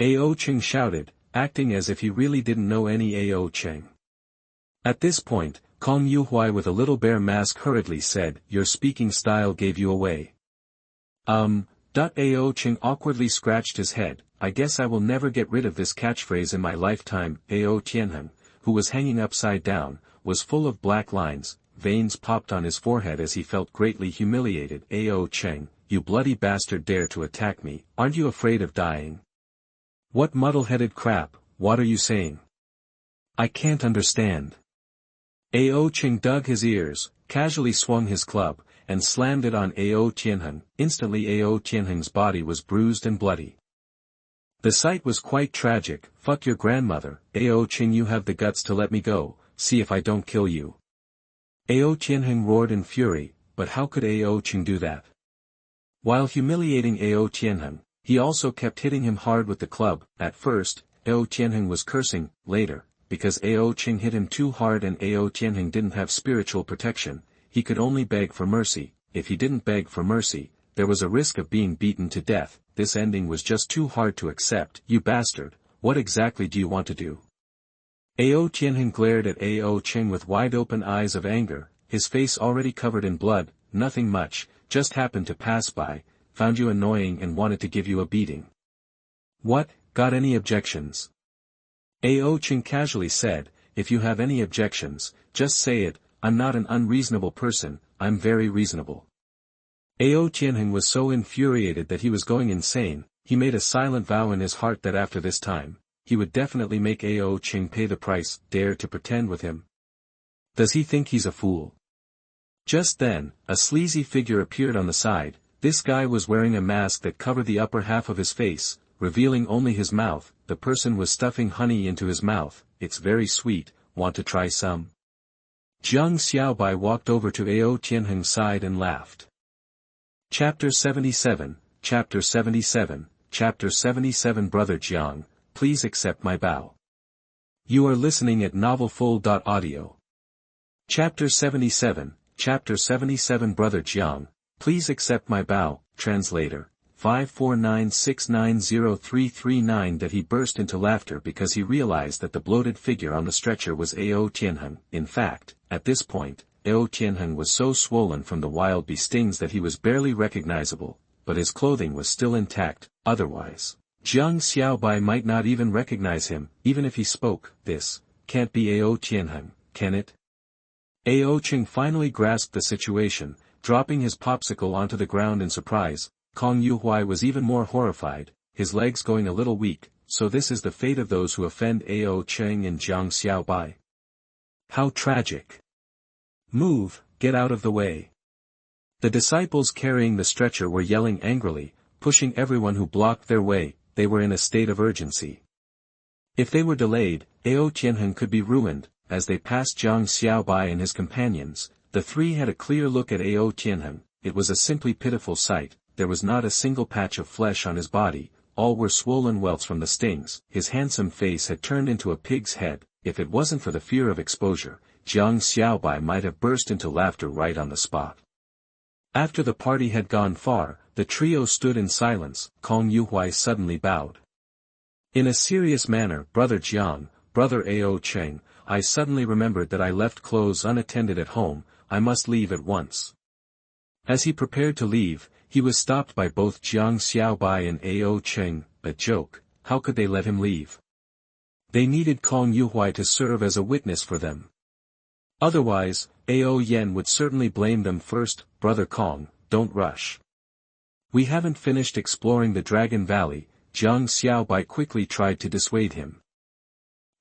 Ao Cheng shouted, acting as if he really didn't know any Ao Cheng. At this point, Kong Yuhui with a little bear mask hurriedly said, "Your speaking style gave you away." Ao Cheng awkwardly scratched his head. "I guess I will never get rid of this catchphrase in my lifetime." Ao Tianheng, who was hanging upside down, was full of black lines. Veins popped on his forehead as he felt greatly humiliated. "Ao Cheng, you bloody bastard dare to attack me. Aren't you afraid of dying? What muddle-headed crap, what are you saying? I can't understand." Ao Cheng dug his ears, casually swung his club, and slammed it on Ao Tianheng. Instantly Ao Tianheng's body was bruised and bloody. The sight was quite tragic. "Fuck your grandmother, Ao Cheng, you have the guts to let me go, see if I don't kill you." Ao Tianheng roared in fury, but how could Ao Cheng do that? While humiliating Ao Tianheng, he also kept hitting him hard with the club. At first, Ao Tianheng was cursing. Later, because Ao Cheng hit him too hard and Ao Tianheng didn't have spiritual protection, he could only beg for mercy. If he didn't beg for mercy, there was a risk of being beaten to death. This ending was just too hard to accept. "You bastard, what exactly do you want to do?" Ao Tianheng glared at Ao Cheng with wide-open eyes of anger, his face already covered in blood. "Nothing much, just happened to pass by, found you annoying and wanted to give you a beating." "What, got any objections?" Ao Cheng casually said, if you have any objections, just say it. I'm not an unreasonable person, I'm very reasonable. Ao Tianheng was so infuriated that he was going insane. He made a silent vow in his heart that after this time, he would definitely make Ao Qing pay the price. Dare to pretend with him? Does he think he's a fool? Just then, a sleazy figure appeared on the side. This guy was wearing a mask that covered the upper half of his face, revealing only his mouth. The person was stuffing honey into his mouth. It's very sweet, want to try some? Jiang Xiaobai walked over to Ao Tianheng's side and laughed. Chapter 77, Chapter 77, Chapter 77 Brother Jiang, please accept my bow. You are listening at novelfull.audio. Chapter 77, Chapter 77 Brother Jiang, please accept my bow. Translator, 549690339. That he burst into laughter because he realized that the bloated figure on the stretcher was Ao Tianheng. In fact, at this point, Ao Tianheng was so swollen from the wild bee stings that he was barely recognizable, but his clothing was still intact. Otherwise, Jiang Xiaobai might not even recognize him, even if he spoke. This can't be Ao Tianheng, can it? Ao Qing finally grasped the situation, dropping his popsicle onto the ground in surprise. Kong Yuhuai was even more horrified, his legs going a little weak. So this is the fate of those who offend Ao Qing and Jiang Xiaobai. How tragic. Move, get out of the way. The disciples carrying the stretcher were yelling angrily, pushing everyone who blocked their way. They were in a state of urgency. If they were delayed, Ao Tianheng could be ruined. As they passed Jiang Xiaobai and his companions, the three had a clear look at Ao Tianheng. It was a simply pitiful sight. There was not a single patch of flesh on his body. All were swollen welts from the stings. His handsome face had turned into a pig's head. If it wasn't for the fear of exposure, Jiang Xiaobai might have burst into laughter right on the spot. After the party had gone far, the trio stood in silence. Kong Yuhuai suddenly bowed. In a serious manner, Brother Jiang, Brother Ao Qing, I suddenly remembered that I left clothes unattended at home. I must leave at once. As he prepared to leave, he was stopped by both Jiang Xiaobai and Ao Qing. A joke, how could they let him leave? They needed Kong Yuhuai to serve as a witness for them. Otherwise, Ao Yen would certainly blame them first. Brother Kong, don't rush. We haven't finished exploring the Dragon Valley. Jiang Xiaobai quickly tried to dissuade him.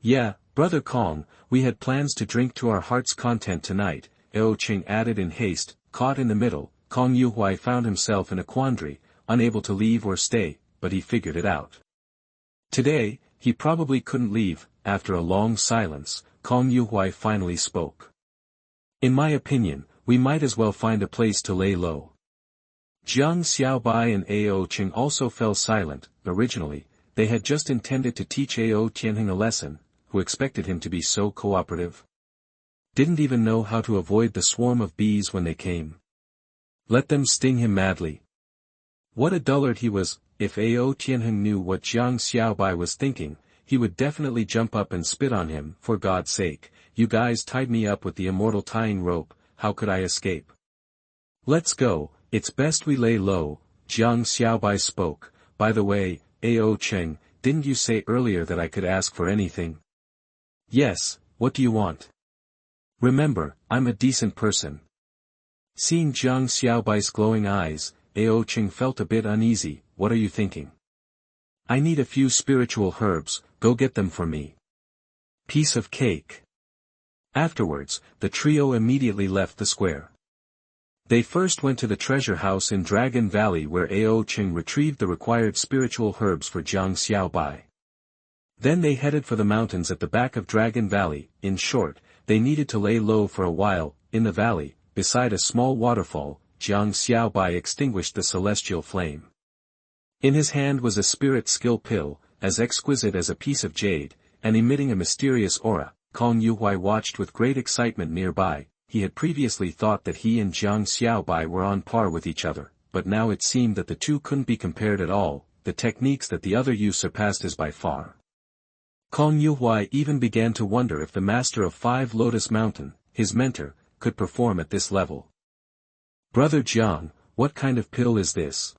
Yeah, Brother Kong, we had plans to drink to our heart's content tonight, Ao Qing added in haste. Caught in the middle, Kong Yuhuai found himself in a quandary, unable to leave or stay, but he figured it out. Today, he probably couldn't leave. After a long silence, Kong Yuhuai finally spoke. In my opinion, we might as well find a place to lay low. Jiang Xiaobai and Ao Qing also fell silent. Originally, they had just intended to teach Ao Tianheng a lesson. Who expected him to be so cooperative? Didn't even know how to avoid the swarm of bees when they came. Let them sting him madly. What a dullard he was. If Ao Tianheng knew what Jiang Xiaobai was thinking, he would definitely jump up and spit on him. For God's sake, you guys tied me up with the immortal tying rope, how could I escape? Let's go, it's best we lay low. Jiang Xiaobai spoke. By the way, Ao Qing, didn't you say earlier that I could ask for anything? Yes, what do you want? Remember, I'm a decent person. Seeing Jiang Xiaobai's glowing eyes, Ao Qing felt a bit uneasy. What are you thinking? I need a few spiritual herbs, go get them for me. Piece of cake. Afterwards, the trio immediately left the square. They first went to the treasure house in Dragon Valley where Ao Qing retrieved the required spiritual herbs for Jiang Xiaobai. Then they headed for the mountains at the back of Dragon Valley. In short, they needed to lay low for a while. In the valley, beside a small waterfall, Jiang Xiaobai extinguished the celestial flame. In his hand was a spirit skill pill, as exquisite as a piece of jade, and emitting a mysterious aura. Kong Yuhuai watched with great excitement nearby. He had previously thought that he and Jiang Xiaobai were on par with each other, but now it seemed that the two couldn't be compared at all. The techniques that the other surpassed his by far. Kong Yuhuai even began to wonder if the master of 5 Lotus Mountain, his mentor, could perform at this level. Brother Jiang, what kind of pill is this?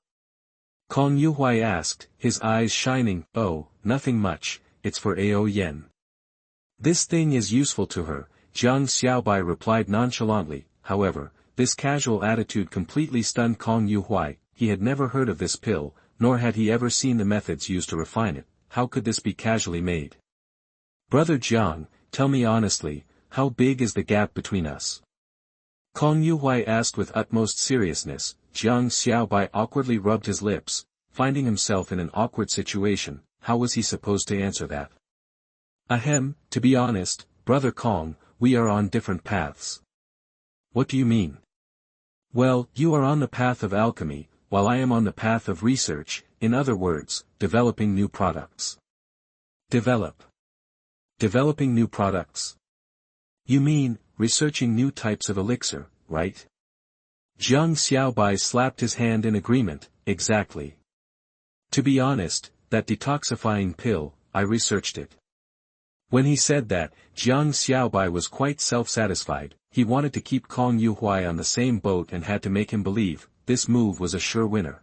Kong Yuhuai asked, his eyes shining. Oh, nothing much, it's for Ao Yen. This thing is useful to her, Jiang Xiaobai replied nonchalantly. However, this casual attitude completely stunned Kong Yuhuai. He had never heard of this pill, nor had he ever seen the methods used to refine it. How could this be casually made? Brother Jiang, tell me honestly, how big is the gap between us? Kong Yuhuai asked with utmost seriousness. Jiang Xiaobai awkwardly rubbed his lips, finding himself in an awkward situation. How was he supposed to answer that? Ahem, to be honest, Brother Kong, we are on different paths. What do you mean? Well, you are on the path of alchemy, while I am on the path of research, in other words, developing new products. Developing new products? You mean, researching new types of elixir, right? Jiang Xiaobai slapped his hand in agreement. Exactly. To be honest, that detoxifying pill, I researched it. When he said that, Jiang Xiaobai was quite self-satisfied. He wanted to keep Kong Yuhuai on the same boat and had to make him believe. This move was a sure winner.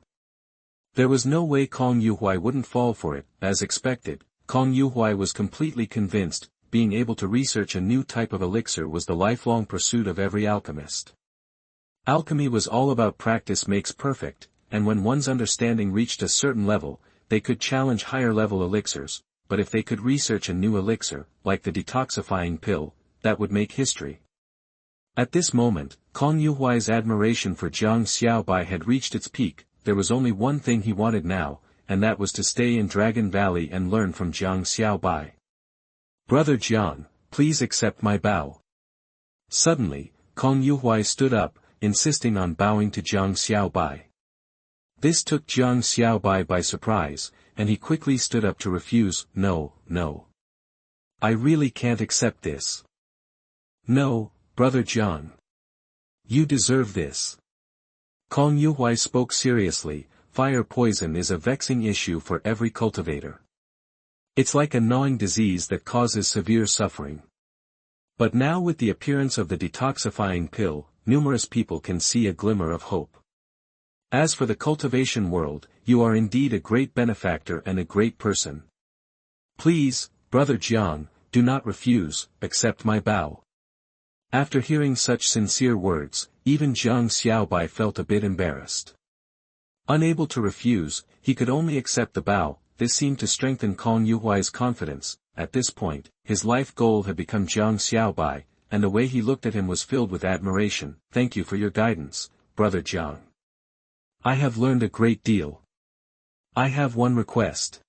There was no way Kong Yuhuai wouldn't fall for it. As expected, Kong Yuhuai was completely convinced. Being able to research a new type of elixir was the lifelong pursuit of every alchemist. Alchemy was all about practice makes perfect, and when one's understanding reached a certain level, they could challenge higher-level elixirs, but if they could research a new elixir, like the detoxifying pill, that would make history. At this moment, Kong Yuhuai's admiration for Jiang Xiaobai had reached its peak. There was only one thing he wanted now, and that was to stay in Dragon Valley and learn from Jiang Xiaobai. Brother Jiang, please accept my bow. Suddenly, Kong Yuhuai stood up, insisting on bowing to Jiang Xiaobai. This took Jiang Xiaobai by surprise, and he quickly stood up to refuse. No. I really can't accept this. No, Brother Jiang. You deserve this. Kong Yuhuai spoke seriously. Fire poison is a vexing issue for every cultivator. It's like a gnawing disease that causes severe suffering. But now with the appearance of the detoxifying pill, numerous people can see a glimmer of hope. As for the cultivation world, you are indeed a great benefactor and a great person. Please, Brother Jiang, do not refuse, accept my bow. After hearing such sincere words, even Jiang Xiaobai felt a bit embarrassed. Unable to refuse, he could only accept the bow. This seemed to strengthen Kong Yuhuai's confidence. At this point, his life goal had become Jiang Xiaobai, and the way he looked at him was filled with admiration. Thank you for your guidance, Brother Jiang. I have learned a great deal. I have one request.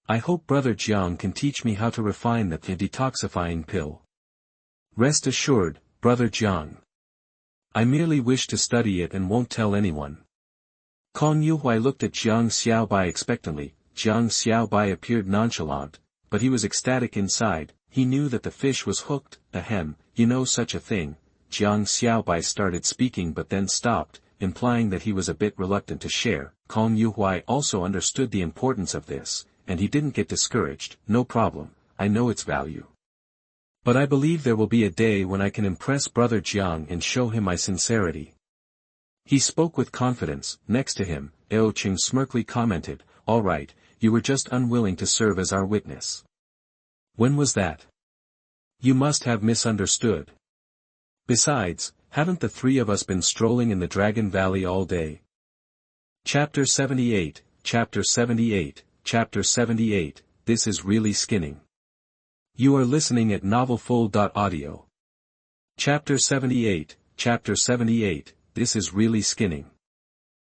I hope Brother Jiang can teach me how to refine the detoxifying pill. Rest assured, Brother Jiang. I merely wish to study it and won't tell anyone. Kong Yuhuai looked at Jiang Xiaobai expectantly. Jiang Xiaobai appeared nonchalant, but he was ecstatic inside. He knew that the fish was hooked. Ahem, you know such a thing. Jiang Xiaobai started speaking but then stopped, implying that he was a bit reluctant to share. Kong Yuhuai also understood the importance of this, and he didn't get discouraged. No problem, I know its value. But I believe there will be a day when I can impress Brother Jiang and show him my sincerity. He spoke with confidence. Next to him, Aoqing smirkly commented, all right, you were just unwilling to serve as our witness. When was that? You must have misunderstood. Besides, haven't the three of us been strolling in the Dragon Valley all day? Chapter 78, Chapter 78, Chapter 78, this is really skinning. You are listening at novelfull.audio. Chapter 78, Chapter 78, this is really skinning.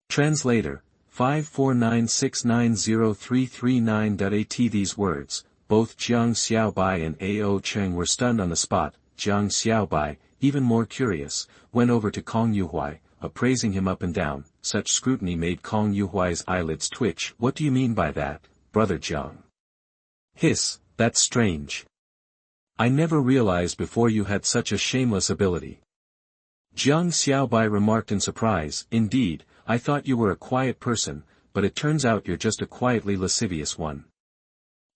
Translator, 549690339.at. These words, both Jiang Xiaobai and Aoqing were stunned on the spot. Jiang Xiaobai, even more curious, went over to Kong Yuhuai, appraising him up and down. Such scrutiny made Kong Yuhuai's eyelids twitch. What do you mean by that, Brother Jiang? Hiss, that's strange. I never realized before you had such a shameless ability. Jiang Xiaobai remarked in surprise. Indeed, I thought you were a quiet person, but it turns out you're just a quietly lascivious one.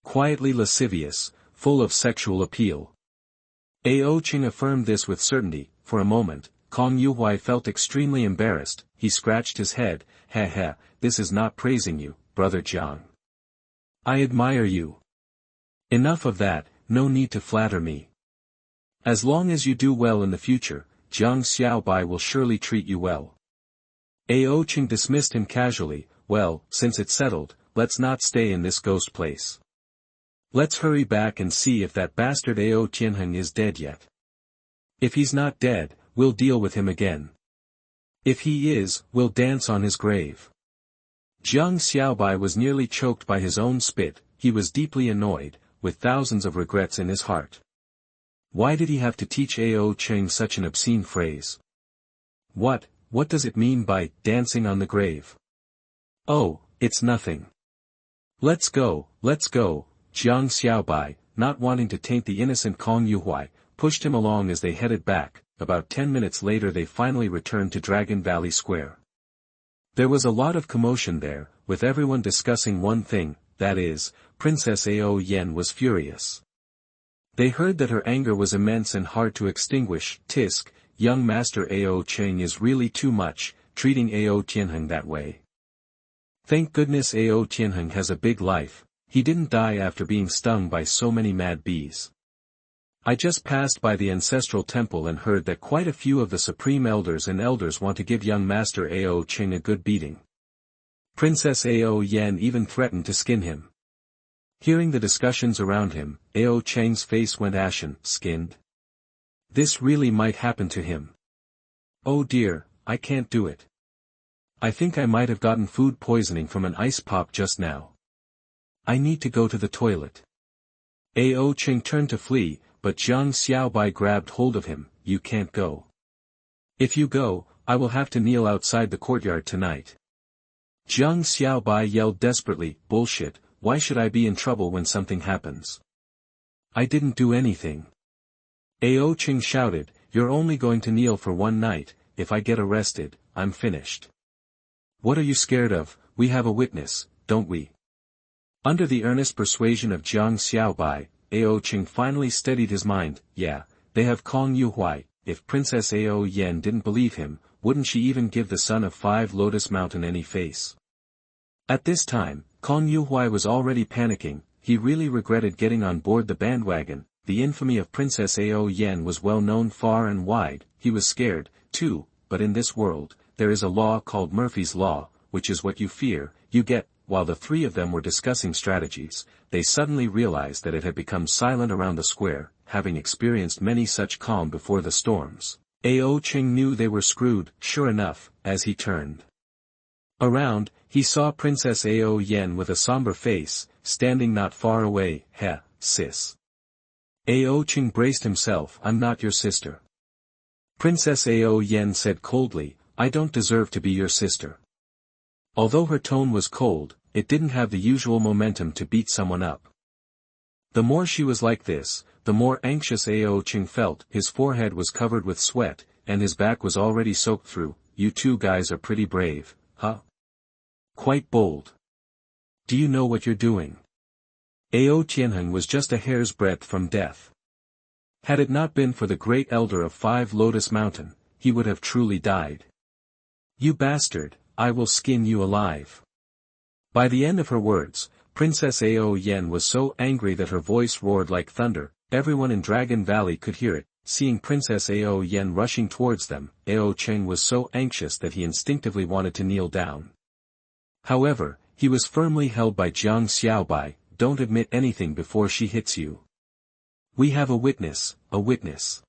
Quietly lascivious, full of sexual appeal. Aoqing affirmed this with certainty. For a moment, Kong Yuhuai felt extremely embarrassed. He scratched his head. This is not praising you, Brother Jiang. I admire you. Enough of that. no need to flatter me. As long as you do well in the future, Jiang Xiaobai will surely treat you well. Ao Qing dismissed him casually. Well, since it's settled, let's not stay in this ghost place. Let's hurry back and see if that bastard Ao Tianheng is dead yet. If he's not dead, we'll deal with him again. If he is, we'll dance on his grave. Jiang Xiaobai was nearly choked by his own spit. He was deeply annoyed, with thousands of regrets in his heart. Why did he have to teach Ao Qing such an obscene phrase? What does it mean by dancing on the grave? Oh, it's nothing. Let's go. Jiang Xiaobai, not wanting to taint the innocent Kong Yuhuai, pushed him along as they headed back. About 10 minutes later they finally returned to Dragon Valley Square. There was a lot of commotion there, with everyone discussing one thing, that is, Princess Ao Yen was furious. They heard that her anger was immense and hard to extinguish. Tisk, young Master Ao Qing is really too much, treating Ao Tianheng that way. Thank goodness Ao Tianheng has a big life, he didn't die after being stung by so many mad bees. I just passed by the ancestral temple and heard that quite a few of the supreme elders and elders want to give young Master Ao Qing a good beating. Princess Ao Yen even threatened to skin him. Hearing the discussions around him, Ao Cheng's face went ashen. Skinned? This really might happen to him. Oh dear, I can't do it. I think I might have gotten food poisoning from an ice pop just now. I need to go to the toilet. Ao Qing turned to flee, but Jiang Xiaobai grabbed hold of him. You can't go. If you go, I will have to kneel outside the courtyard tonight. Jiang Xiaobai yelled desperately. Bullshit, why should I be in trouble when something happens? I didn't do anything. Ao Qing shouted, you're only going to kneel for one night. If I get arrested, I'm finished. What are you scared of? We have a witness, don't we? Under the earnest persuasion of Jiang Xiaobai, Ao Qing finally steadied his mind. Yeah, they have Kong Yuhuai. If Princess Ao Yen didn't believe him, wouldn't she even give the son of 5 Lotus Mountain any face? At this time, Kong Yuhuai was already panicking. He really regretted getting on board the bandwagon. The infamy of Princess Ao Yen was well known far and wide. He was scared, too, but in this world, there is a law called Murphy's Law, which is what you fear, you get. While the three of them were discussing strategies, they suddenly realized that it had become silent around the square, having experienced many such calm before the storms. Ao Qing knew they were screwed. Sure enough, as he turned around, he saw Princess Ao Yen with a somber face, standing not far away. Heh, sis. Ao Qing braced himself. I'm not your sister. Princess Ao Yen said coldly, I don't deserve to be your sister. Although her tone was cold, it didn't have the usual momentum to beat someone up. The more she was like this, the more anxious Ao Qing felt. His forehead was covered with sweat, and his back was already soaked through. You two guys are pretty brave, huh? Quite bold. Do you know what you're doing? Ao Tianheng was just a hair's breadth from death. Had it not been for the great elder of 5 Lotus Mountain, he would have truly died. You bastard, I will skin you alive. By the end of her words, Princess Ao Yen was so angry that her voice roared like thunder. Everyone in Dragon Valley could hear it. Seeing Princess Ao Yen rushing towards them, Ao Qing was so anxious that he instinctively wanted to kneel down. However, he was firmly held by Jiang Xiaobai. Don't admit anything before she hits you. We have a witness, a witness.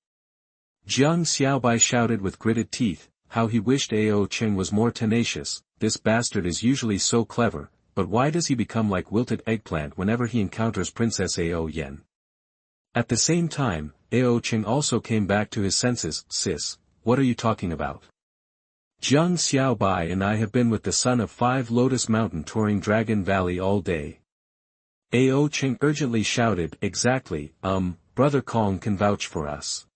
Jiang Xiaobai shouted with gritted teeth. How he wished Ao Qing was more tenacious. This bastard is usually so clever, but why does he become like wilted eggplant whenever he encounters Princess Ao Yen? At the same time, Ao Qing also came back to his senses. Sis, what are you talking about? Jiang Xiaobai and I have been with the son of 5 Lotus Mountain touring Dragon Valley all day. Ao Qing urgently shouted. Exactly, Brother Kong can vouch for us.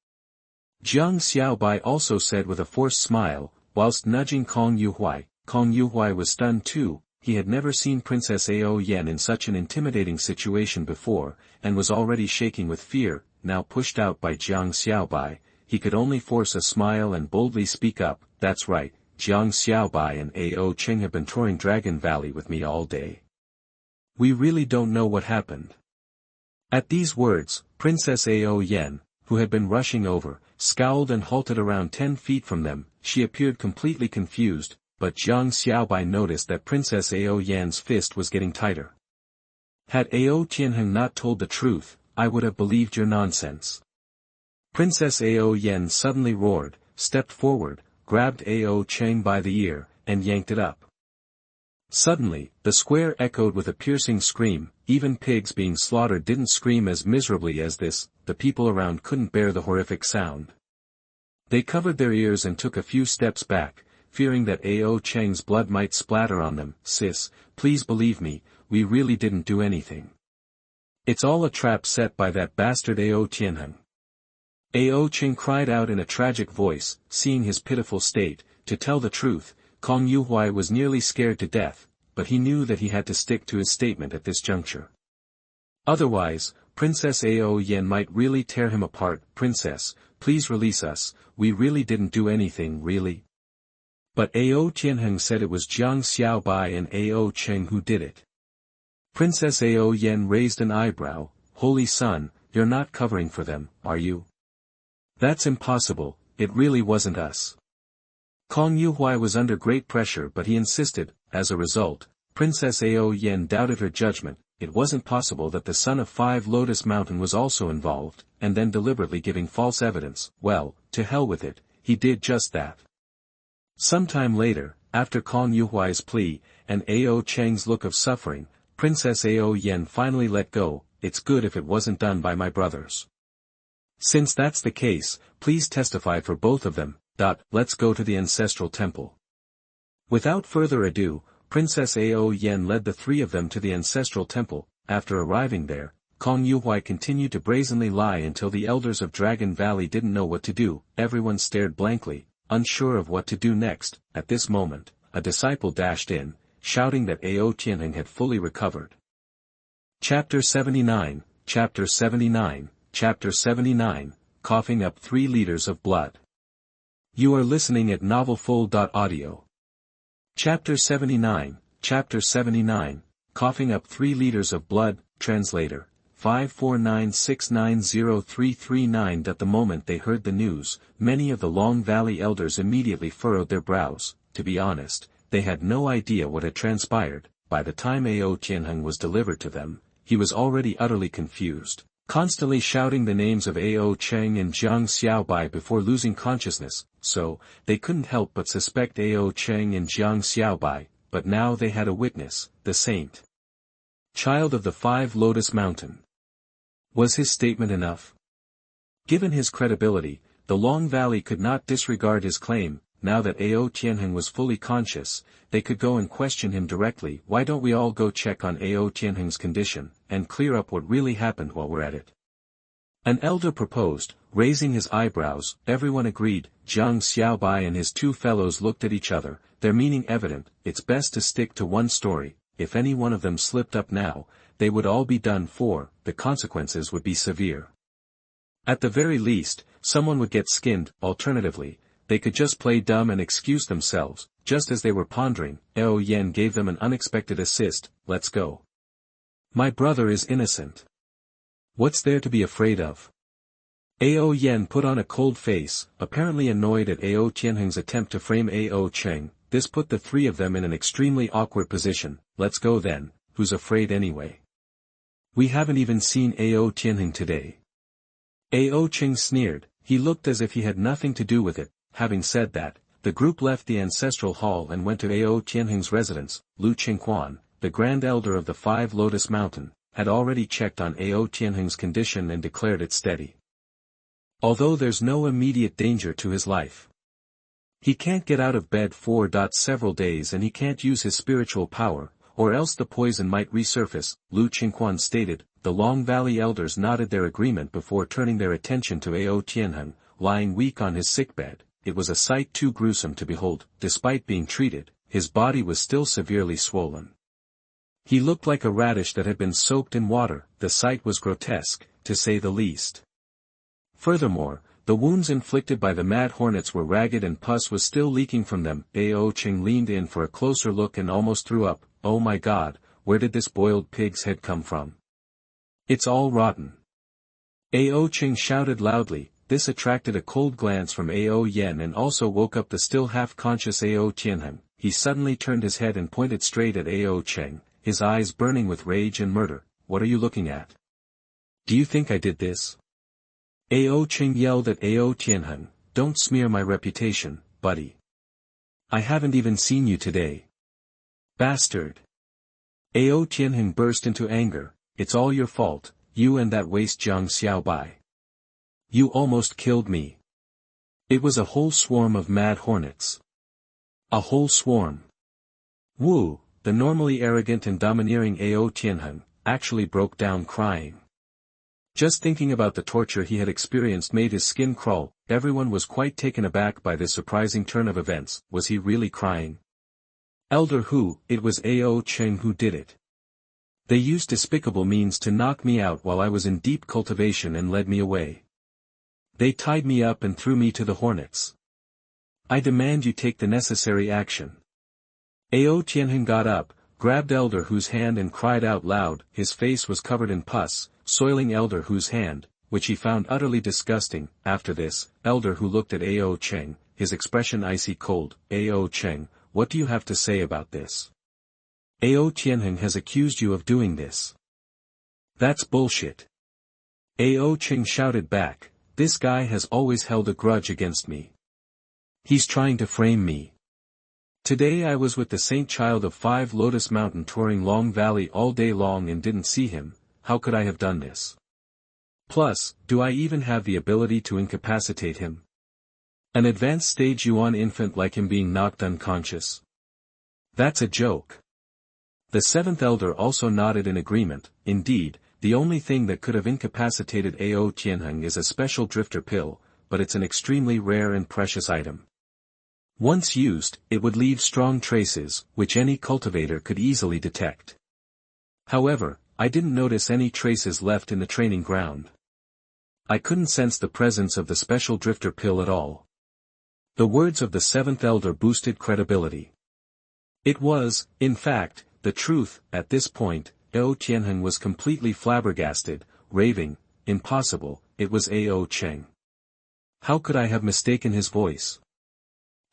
Jiang Xiaobai also said with a forced smile, whilst nudging Kong Yuhuai. Kong Yuhuai was stunned too. He had never seen Princess Ao Yen in such an intimidating situation before, and was already shaking with fear. Now pushed out by Jiang Xiaobai, he could only force a smile and boldly speak up. That's right, Jiang Xiaobai and Ao Qing have been touring Dragon Valley with me all day. We really don't know what happened. At these words, Princess Ao Yen, who had been rushing over, scowled and halted around 10 feet from them. She appeared completely confused, but Jiang Xiaobai noticed that Princess Ao Yan's fist was getting tighter. Had Ao Tianheng not told the truth, I would have believed your nonsense. Princess Ao Yen suddenly roared, stepped forward, grabbed Ao Cheng by the ear, and yanked it up. Suddenly, the square echoed with a piercing scream. Even pigs being slaughtered didn't scream as miserably as this. The people around couldn't bear the horrific sound. They covered their ears and took a few steps back, fearing that Ao Cheng's blood might splatter on them. Sis, please believe me, we really didn't do anything. It's all a trap set by that bastard Ao Tianheng. Ao Cheng cried out in a tragic voice, seeing his pitiful state. To tell the truth, Kong Yuhuai was nearly scared to death, but he knew that he had to stick to his statement at this juncture. Otherwise, Princess Ao Yen might really tear him apart. Princess, please release us, we really didn't do anything, really. But Ao Tianheng said it was Jiang Xiaobai and Ao Cheng who did it. Princess Ao Yen raised an eyebrow. Holy Son, you're not covering for them, are you? That's impossible, it really wasn't us. Kong Yuhuai was under great pressure, but he insisted. As a result, Princess Ao Yen doubted her judgment. It wasn't possible that the son of 5 Lotus Mountain was also involved, and then deliberately giving false evidence. Well, to hell with it, he did just that. Sometime later, after Kong Yuhuai's plea, and Ao Cheng's look of suffering, Princess Ao Yen finally let go. It's good if it wasn't done by my brothers. Since that's the case, please testify for both of them. Let's go to the ancestral temple. Without further ado, Princess Ao Yen led the 3 of them to the ancestral temple. After arriving there, Kong Yuhuai continued to brazenly lie until the elders of Dragon Valley didn't know what to do. Everyone stared blankly, unsure of what to do next. At this moment, a disciple dashed in, shouting that Ao Tianheng had fully recovered. Chapter 79, Chapter 79, Chapter 79, Coughing Up 3 Liters of Blood. You are listening at novelfull.audio. Chapter 79, Chapter 79, Coughing Up 3 Liters of Blood. Translator, 549690339. At the moment they heard the news, many of the Long Valley elders immediately furrowed their brows. To be honest, they had no idea what had transpired. By the time Ao Tianheng was delivered to them, he was already utterly confused, constantly shouting the names of Ao Cheng and Jiang Xiaobai before losing consciousness, so, they couldn't help but suspect Ao Cheng and Jiang Xiaobai, but now they had a witness, the saint. Child of the 5 Lotus Mountain. Was his statement enough? Given his credibility, the Long Valley could not disregard his claim. Now that Ao Tianheng was fully conscious, they could go and question him directly. Why don't we all go check on Ao Tianheng's condition, and clear up what really happened while we're at it? An elder proposed, raising his eyebrows. Everyone agreed. Jiang Xiaobai and his 2 fellows looked at each other, their meaning evident. It's best to stick to one story. If any one of them slipped up now, they would all be done for. The consequences would be severe. At the very least, someone would get skinned. Alternatively, they could just play dumb and excuse themselves. Just as they were pondering, Ao Yen gave them an unexpected assist. Let's go. My brother is innocent. What's there to be afraid of? Ao Yen put on a cold face, apparently annoyed at Ao Tianheng's attempt to frame Ao Cheng. This put the 3 of them in an extremely awkward position. Let's go then, who's afraid anyway? We haven't even seen Ao Tianheng today. Ao Cheng sneered. He looked as if he had nothing to do with it. Having said that, the group left the ancestral hall and went to Ao Tianheng's residence. Lu Qinghuan, the Grand Elder of the 5 Lotus Mountain, had already checked on Ao Tianheng's condition and declared it steady. Although there's no immediate danger to his life. He can't get out of bed for several days and he can't use his spiritual power, or else the poison might resurface, Lu Qinghuan stated. The Long Valley elders nodded their agreement before turning their attention to Ao Tianheng, lying weak on his sickbed. It was a sight too gruesome to behold. Despite being treated, his body was still severely swollen. He looked like a radish that had been soaked in water. The sight was grotesque, to say the least. Furthermore, the wounds inflicted by the mad hornets were ragged and pus was still leaking from them. Ao Cheng leaned in for a closer look and almost threw up. Oh my God, where did this boiled pig's head come from? It's all rotten. Ao Qing shouted loudly. This attracted a cold glance from Ao Yen and also woke up the still half-conscious Ao Tianheng. He suddenly turned his head and pointed straight at Ao Cheng, his eyes burning with rage and murder. What are you looking at? Do you think I did this? Ao Cheng yelled at Ao Tianheng. Don't smear my reputation, buddy. I haven't even seen you today. Bastard. Ao Tianheng burst into anger. It's all your fault, you and that waste Jiang Xiaobai. You almost killed me. It was a whole swarm of mad hornets. A whole swarm. Wu, the normally arrogant and domineering Ao Tianheng, actually broke down crying. Just thinking about the torture he had experienced made his skin crawl. Everyone was quite taken aback by this surprising turn of events. Was he really crying? Elder Hu, it was Ao Cheng who did it. They used despicable means to knock me out while I was in deep cultivation and led me away. They tied me up and threw me to the hornets. I demand you take the necessary action. Ao Tianheng got up, grabbed Elder Hu's hand and cried out loud. His face was covered in pus, soiling Elder Hu's hand, which he found utterly disgusting. After this, Elder Hu looked at Ao Cheng, his expression icy cold. Ao Cheng, what do you have to say about this? Ao Tianheng has accused you of doing this. That's bullshit. Ao Cheng shouted back. This guy has always held a grudge against me. He's trying to frame me. Today I was with the Saint Child of 5 Lotus Mountain touring Long Valley all day long and didn't see him. How could I have done this? Plus, do I even have the ability to incapacitate him? An advanced stage Yuan infant like him being knocked unconscious. That's a joke. The seventh elder also nodded in agreement. Indeed, the only thing that could have incapacitated Ao Tianheng is a special drifter pill, but it's an extremely rare and precious item. Once used, it would leave strong traces, which any cultivator could easily detect. However, I didn't notice any traces left in the training ground. I couldn't sense the presence of the special drifter pill at all. The words of the seventh elder boosted credibility. It was, in fact, the truth. At this point, Ao Tianheng was completely flabbergasted, raving, impossible, it was Ao Cheng. How could I have mistaken his voice?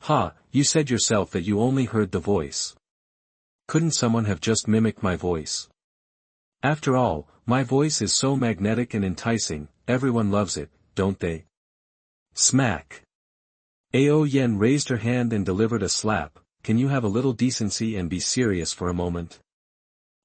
Ha, you said yourself that you only heard the voice. Couldn't someone have just mimicked my voice? After all, my voice is so magnetic and enticing, everyone loves it, don't they? Smack. Ao Yen raised her hand and delivered a slap. Can you have a little decency and be serious for a moment?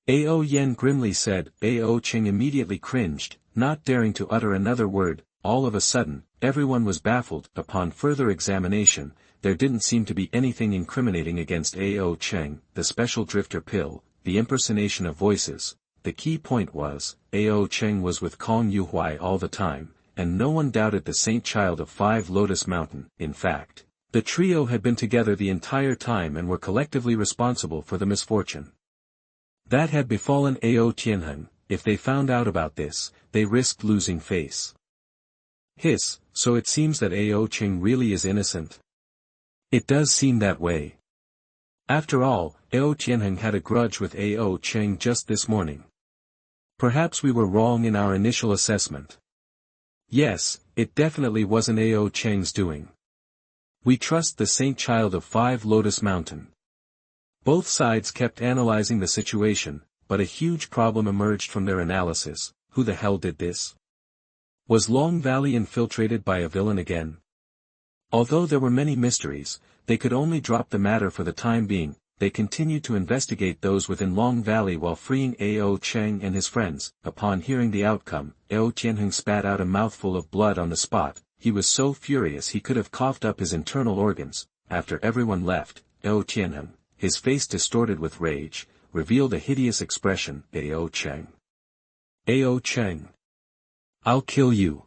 Ao Yen grimly said. Ao Cheng immediately cringed, not daring to utter another word. All of a sudden, everyone was baffled. Upon further examination, there didn't seem to be anything incriminating against Ao Cheng, the special drifter pill, the impersonation of voices. The key point was, Ao Cheng was with Kong Yuhuai all the time, and no one doubted the Saint Child of 5 Lotus Mountain. In fact, the trio had been together the entire time and were collectively responsible for the misfortune that had befallen Ao Tianheng. If they found out about this, they risked losing face. Hiss, so it seems that Ao Cheng really is innocent. It does seem that way. After all, Ao Tianheng had a grudge with Ao Cheng just this morning. Perhaps we were wrong in our initial assessment. Yes, it definitely wasn't Ao Cheng's doing. We trust the Saint Child of 5 Lotus Mountain. Both sides kept analyzing the situation, but a huge problem emerged from their analysis. Who the hell did this? Was Long Valley infiltrated by a villain again? Although there were many mysteries, they could only drop the matter for the time being. They continued to investigate those within Long Valley while freeing Ao Cheng and his friends. Upon hearing the outcome, Ao Tianheng spat out a mouthful of blood on the spot. He was so furious he could have coughed up his internal organs. After everyone left, Ao Tianheng, his face distorted with rage, revealed a hideous expression. Ao Cheng. Ao Cheng. I'll kill you.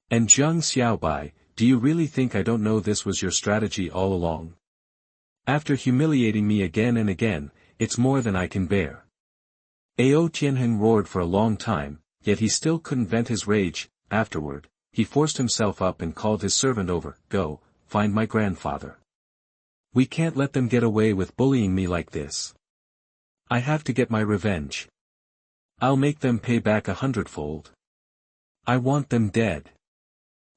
And Jiang Xiaobai, do you really think I don't know this was your strategy all along? After humiliating me again and again, it's more than I can bear. Ao Tianheng roared for a long time, yet he still couldn't vent his rage. Afterward, he forced himself up and called his servant over. Go, find my grandfather. We can't let them get away with bullying me like this. I have to get my revenge. I'll make them pay back 100-fold. I want them dead.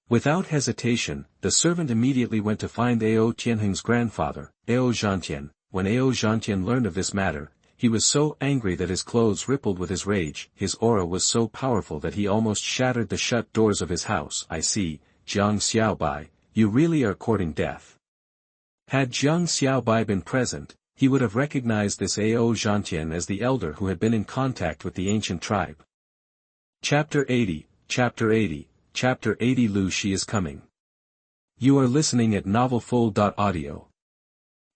Without hesitation, the servant immediately went to find Ao Tianheng's grandfather, Ao Zhantian. When Ao Zhantian learned of this matter, he was so angry that his clothes rippled with his rage. His aura was so powerful that he almost shattered the shut doors of his house. I see, Jiang Xiaobai, you really are courting death. Had Jiang Xiaobai been present, he would have recognized this Ao Zhantian as the elder who had been in contact with the ancient tribe. Chapter 80, Chapter 80, Chapter 80 Lu Shi is coming. You are listening at novelfull.audio.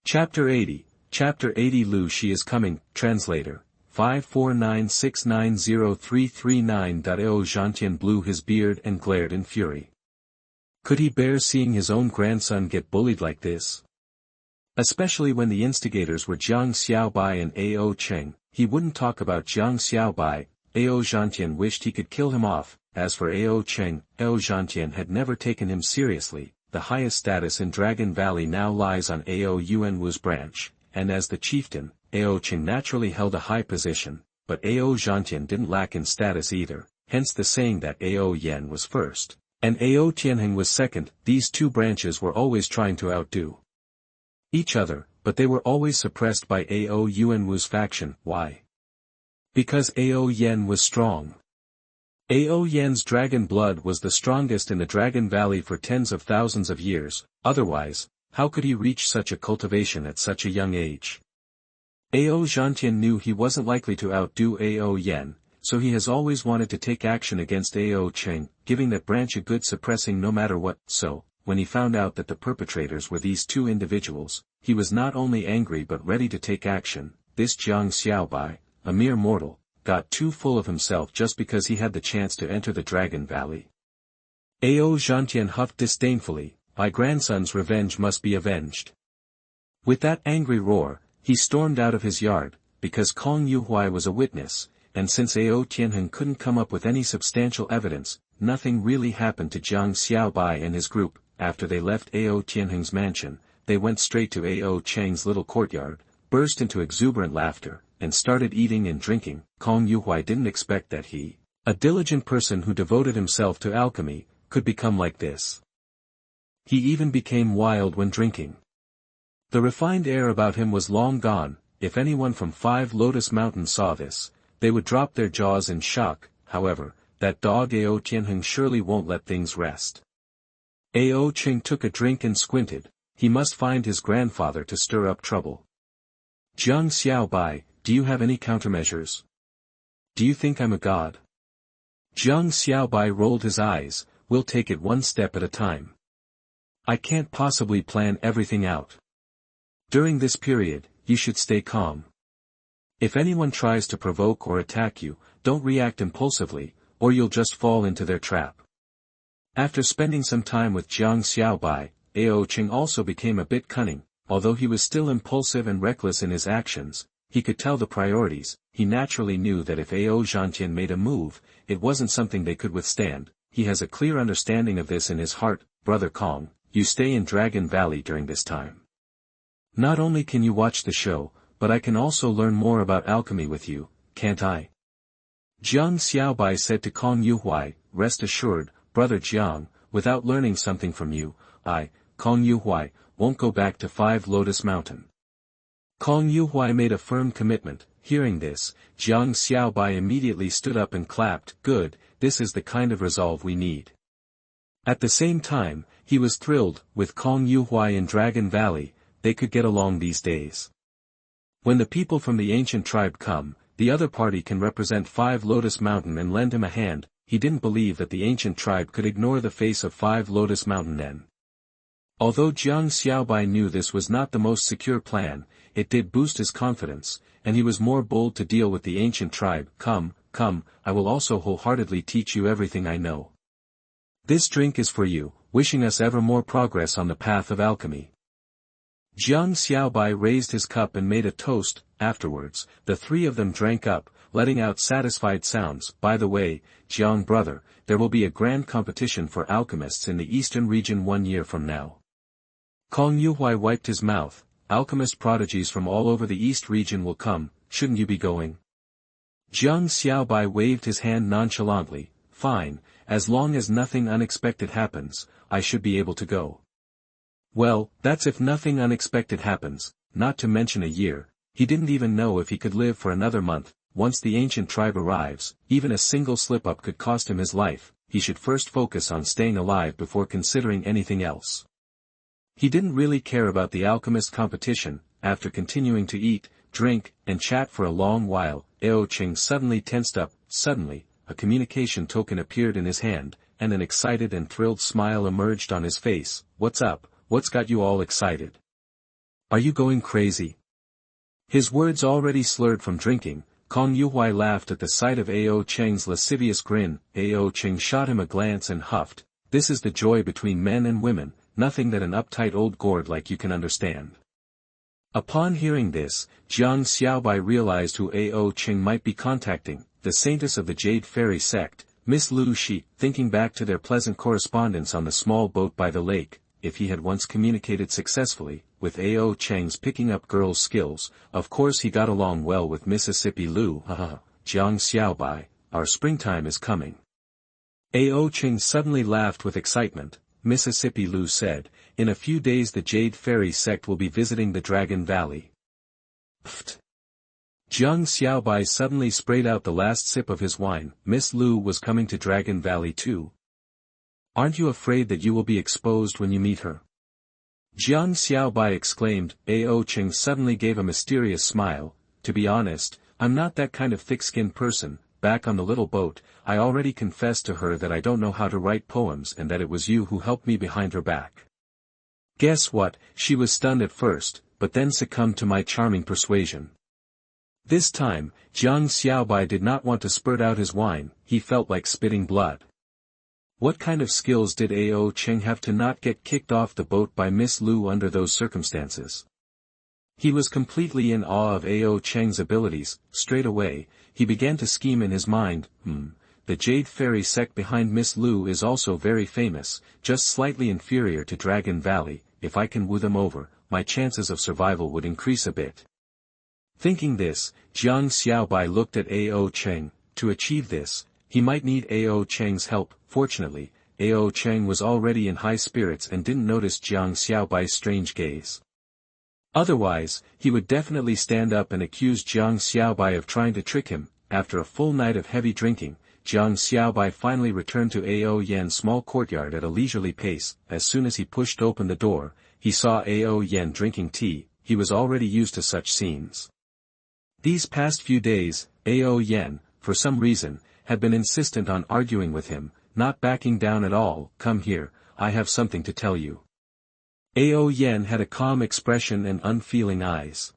Chapter 80, Chapter 80 Lu Shi is coming, Translator, 549690339. Ao Zhantian blew his beard and glared in fury. Could he bear seeing his own grandson get bullied like this? Especially when the instigators were Jiang Xiaobai and Ao Cheng, he wouldn't talk about Jiang Xiaobai. Ao Zhantian wished he could kill him off. As for Ao Cheng, Ao Zhantian had never taken him seriously. The highest status in Dragon Valley now lies on Ao Yuanwu's branch, and as the chieftain, Ao Cheng naturally held a high position, but Ao Zhantian didn't lack in status either, hence the saying that Ao Yan was first, and Ao Tianheng was second. These two branches were always trying to outdo each other, but they were always suppressed by Ao Yuanwu's faction. Why? Because Ao Yan was strong. Ao Yan's dragon blood was the strongest in the Dragon Valley for tens of thousands of years, otherwise, how could he reach such a cultivation at such a young age? Ao Zhantian knew he wasn't likely to outdo Ao Yan, so he has always wanted to take action against Ao Cheng, giving that branch a good suppressing no matter what. So, when he found out that the perpetrators were these two individuals, he was not only angry but ready to take action. This Jiang Xiaobai, a mere mortal, got too full of himself just because he had the chance to enter the Dragon Valley. Ao Zhantian huffed disdainfully, my grandson's revenge must be avenged. With that angry roar, he stormed out of his yard, because Kong Yuhuai was a witness, and since Ao Tianheng couldn't come up with any substantial evidence, nothing really happened to Jiang Xiaobai and his group. After they left Ao Tianheng's mansion, they went straight to Ao Cheng's little courtyard, burst into exuberant laughter, and started eating and drinking. Kong Yuhuai didn't expect that he, a diligent person who devoted himself to alchemy, could become like this. He even became wild when drinking. The refined air about him was long gone. If anyone from 5 Lotus Mountain saw this, they would drop their jaws in shock. However, that dog Ao Tianheng surely won't let things rest. Ao Cheng took a drink and squinted. He must find his grandfather to stir up trouble. Jiang Xiaobai, do you have any countermeasures? Do you think I'm a god? Jiang Xiaobai rolled his eyes. We'll take it one step at a time. I can't possibly plan everything out. During this period, you should stay calm. If anyone tries to provoke or attack you, don't react impulsively, or you'll just fall into their trap. After spending some time with Jiang Xiaobai, Ao Cheng also became a bit cunning. Although he was still impulsive and reckless in his actions, he could tell the priorities. He naturally knew that if Ao Zhantian made a move, it wasn't something they could withstand. He has a clear understanding of this in his heart. Brother Kong, you stay in Dragon Valley during this time. Not only can you watch the show, but I can also learn more about alchemy with you, can't I? Jiang Xiaobai said to Kong Yuhuai, rest assured, Brother Jiang, without learning something from you, I, Kong Yuhuai, won't go back to 5 Lotus Mountain. Kong Yuhuai made a firm commitment. Hearing this, Jiang Xiaobai immediately stood up and clapped. Good, this is the kind of resolve we need. At the same time, he was thrilled. With Kong Yuhuai in Dragon Valley, they could get along these days. When the people from the ancient tribe come, the other party can represent 5 Lotus Mountain and lend him a hand. He didn't believe that the ancient tribe could ignore the face of 5 Lotus Mountain then. Although Jiang Xiaobai knew this was not the most secure plan, it did boost his confidence, and he was more bold to deal with the ancient tribe. Come, I will also wholeheartedly teach you everything I know. This drink is for you, wishing us ever more progress on the path of alchemy. Jiang Xiaobai raised his cup and made a toast. Afterwards, the three of them drank up, letting out satisfied sounds. By the way, Jiang brother, there will be a grand competition for alchemists in the eastern region 1 year from now. Kong Yuhuai wiped his mouth. Alchemist prodigies from all over the east region will come, shouldn't you be going? Jiang Xiaobai waved his hand nonchalantly. fine, as long as nothing unexpected happens, I should be able to go. Well, that's if nothing unexpected happens, not to mention a year. He didn't even know if he could live for another month. Once the ancient tribe arrives, even a single slip-up could cost him his life. He should first focus on staying alive before considering anything else. He didn't really care about the alchemist competition. After continuing to eat, drink, and chat for a long while, Cheng suddenly tensed up. Suddenly, a communication token appeared in his hand, and an excited and thrilled smile emerged on his face. What's up? What's got you all excited? Are you going crazy? His words already slurred from drinking. Kong Yuhui laughed at the sight of Cheng's lascivious grin. Cheng shot him a glance and huffed. This is the joy between men and women, nothing that an uptight old gourd like you can understand. Upon hearing this, Jiang Xiaobai realized who Cheng might be contacting, the saintess of the Jade Fairy sect, Miss Lu Shi. Thinking back to their pleasant correspondence on the small boat by the lake, if he had once communicated successfully, with Cheng's picking up girls' skills, of course he got along well with Mississippi Lu. Haha, Jiang Xiaobai, our springtime is coming. Cheng suddenly laughed with excitement. Mississippi Lu said, in a few days the Jade Fairy sect will be visiting the Dragon Valley. Pfft. Jiang Xiaobai suddenly sprayed out the last sip of his wine. Miss Lu was coming to Dragon Valley too. Aren't you afraid that you will be exposed when you meet her? Jiang Xiaobai exclaimed. Cheng suddenly gave a mysterious smile. To be honest, I'm not that kind of thick-skinned person. Back on the little boat, I already confessed to her that I don't know how to write poems and that it was you who helped me behind her back. Guess what? She was stunned at first, but then succumbed to my charming persuasion. This time, Jiang Xiaobai did not want to spurt out his wine. He felt like spitting blood. What kind of skills did Cheng have to not get kicked off the boat by Miss Lu under those circumstances? He was completely in awe of Cheng's abilities. Straight away, he began to scheme in his mind. The Jade Fairy sect behind Miss Lu is also very famous, just slightly inferior to Dragon Valley. If I can woo them over, my chances of survival would increase a bit. Thinking this, Jiang Xiaobai looked at Cheng. To achieve this, he might need Cheng's help. Fortunately, Cheng was already in high spirits and didn't notice Jiang Xiaobai's strange gaze. Otherwise, he would definitely stand up and accuse Jiang Xiaobai of trying to trick him. After a full night of heavy drinking, Jiang Xiaobai finally returned to Yan's small courtyard at a leisurely pace. As soon as he pushed open the door, he saw Yan drinking tea. He was already used to such scenes. These past few days, Yan, for some reason, had been insistent on arguing with him, not backing down at all. Come here, I have something to tell you. Yan had a calm expression and unfeeling eyes.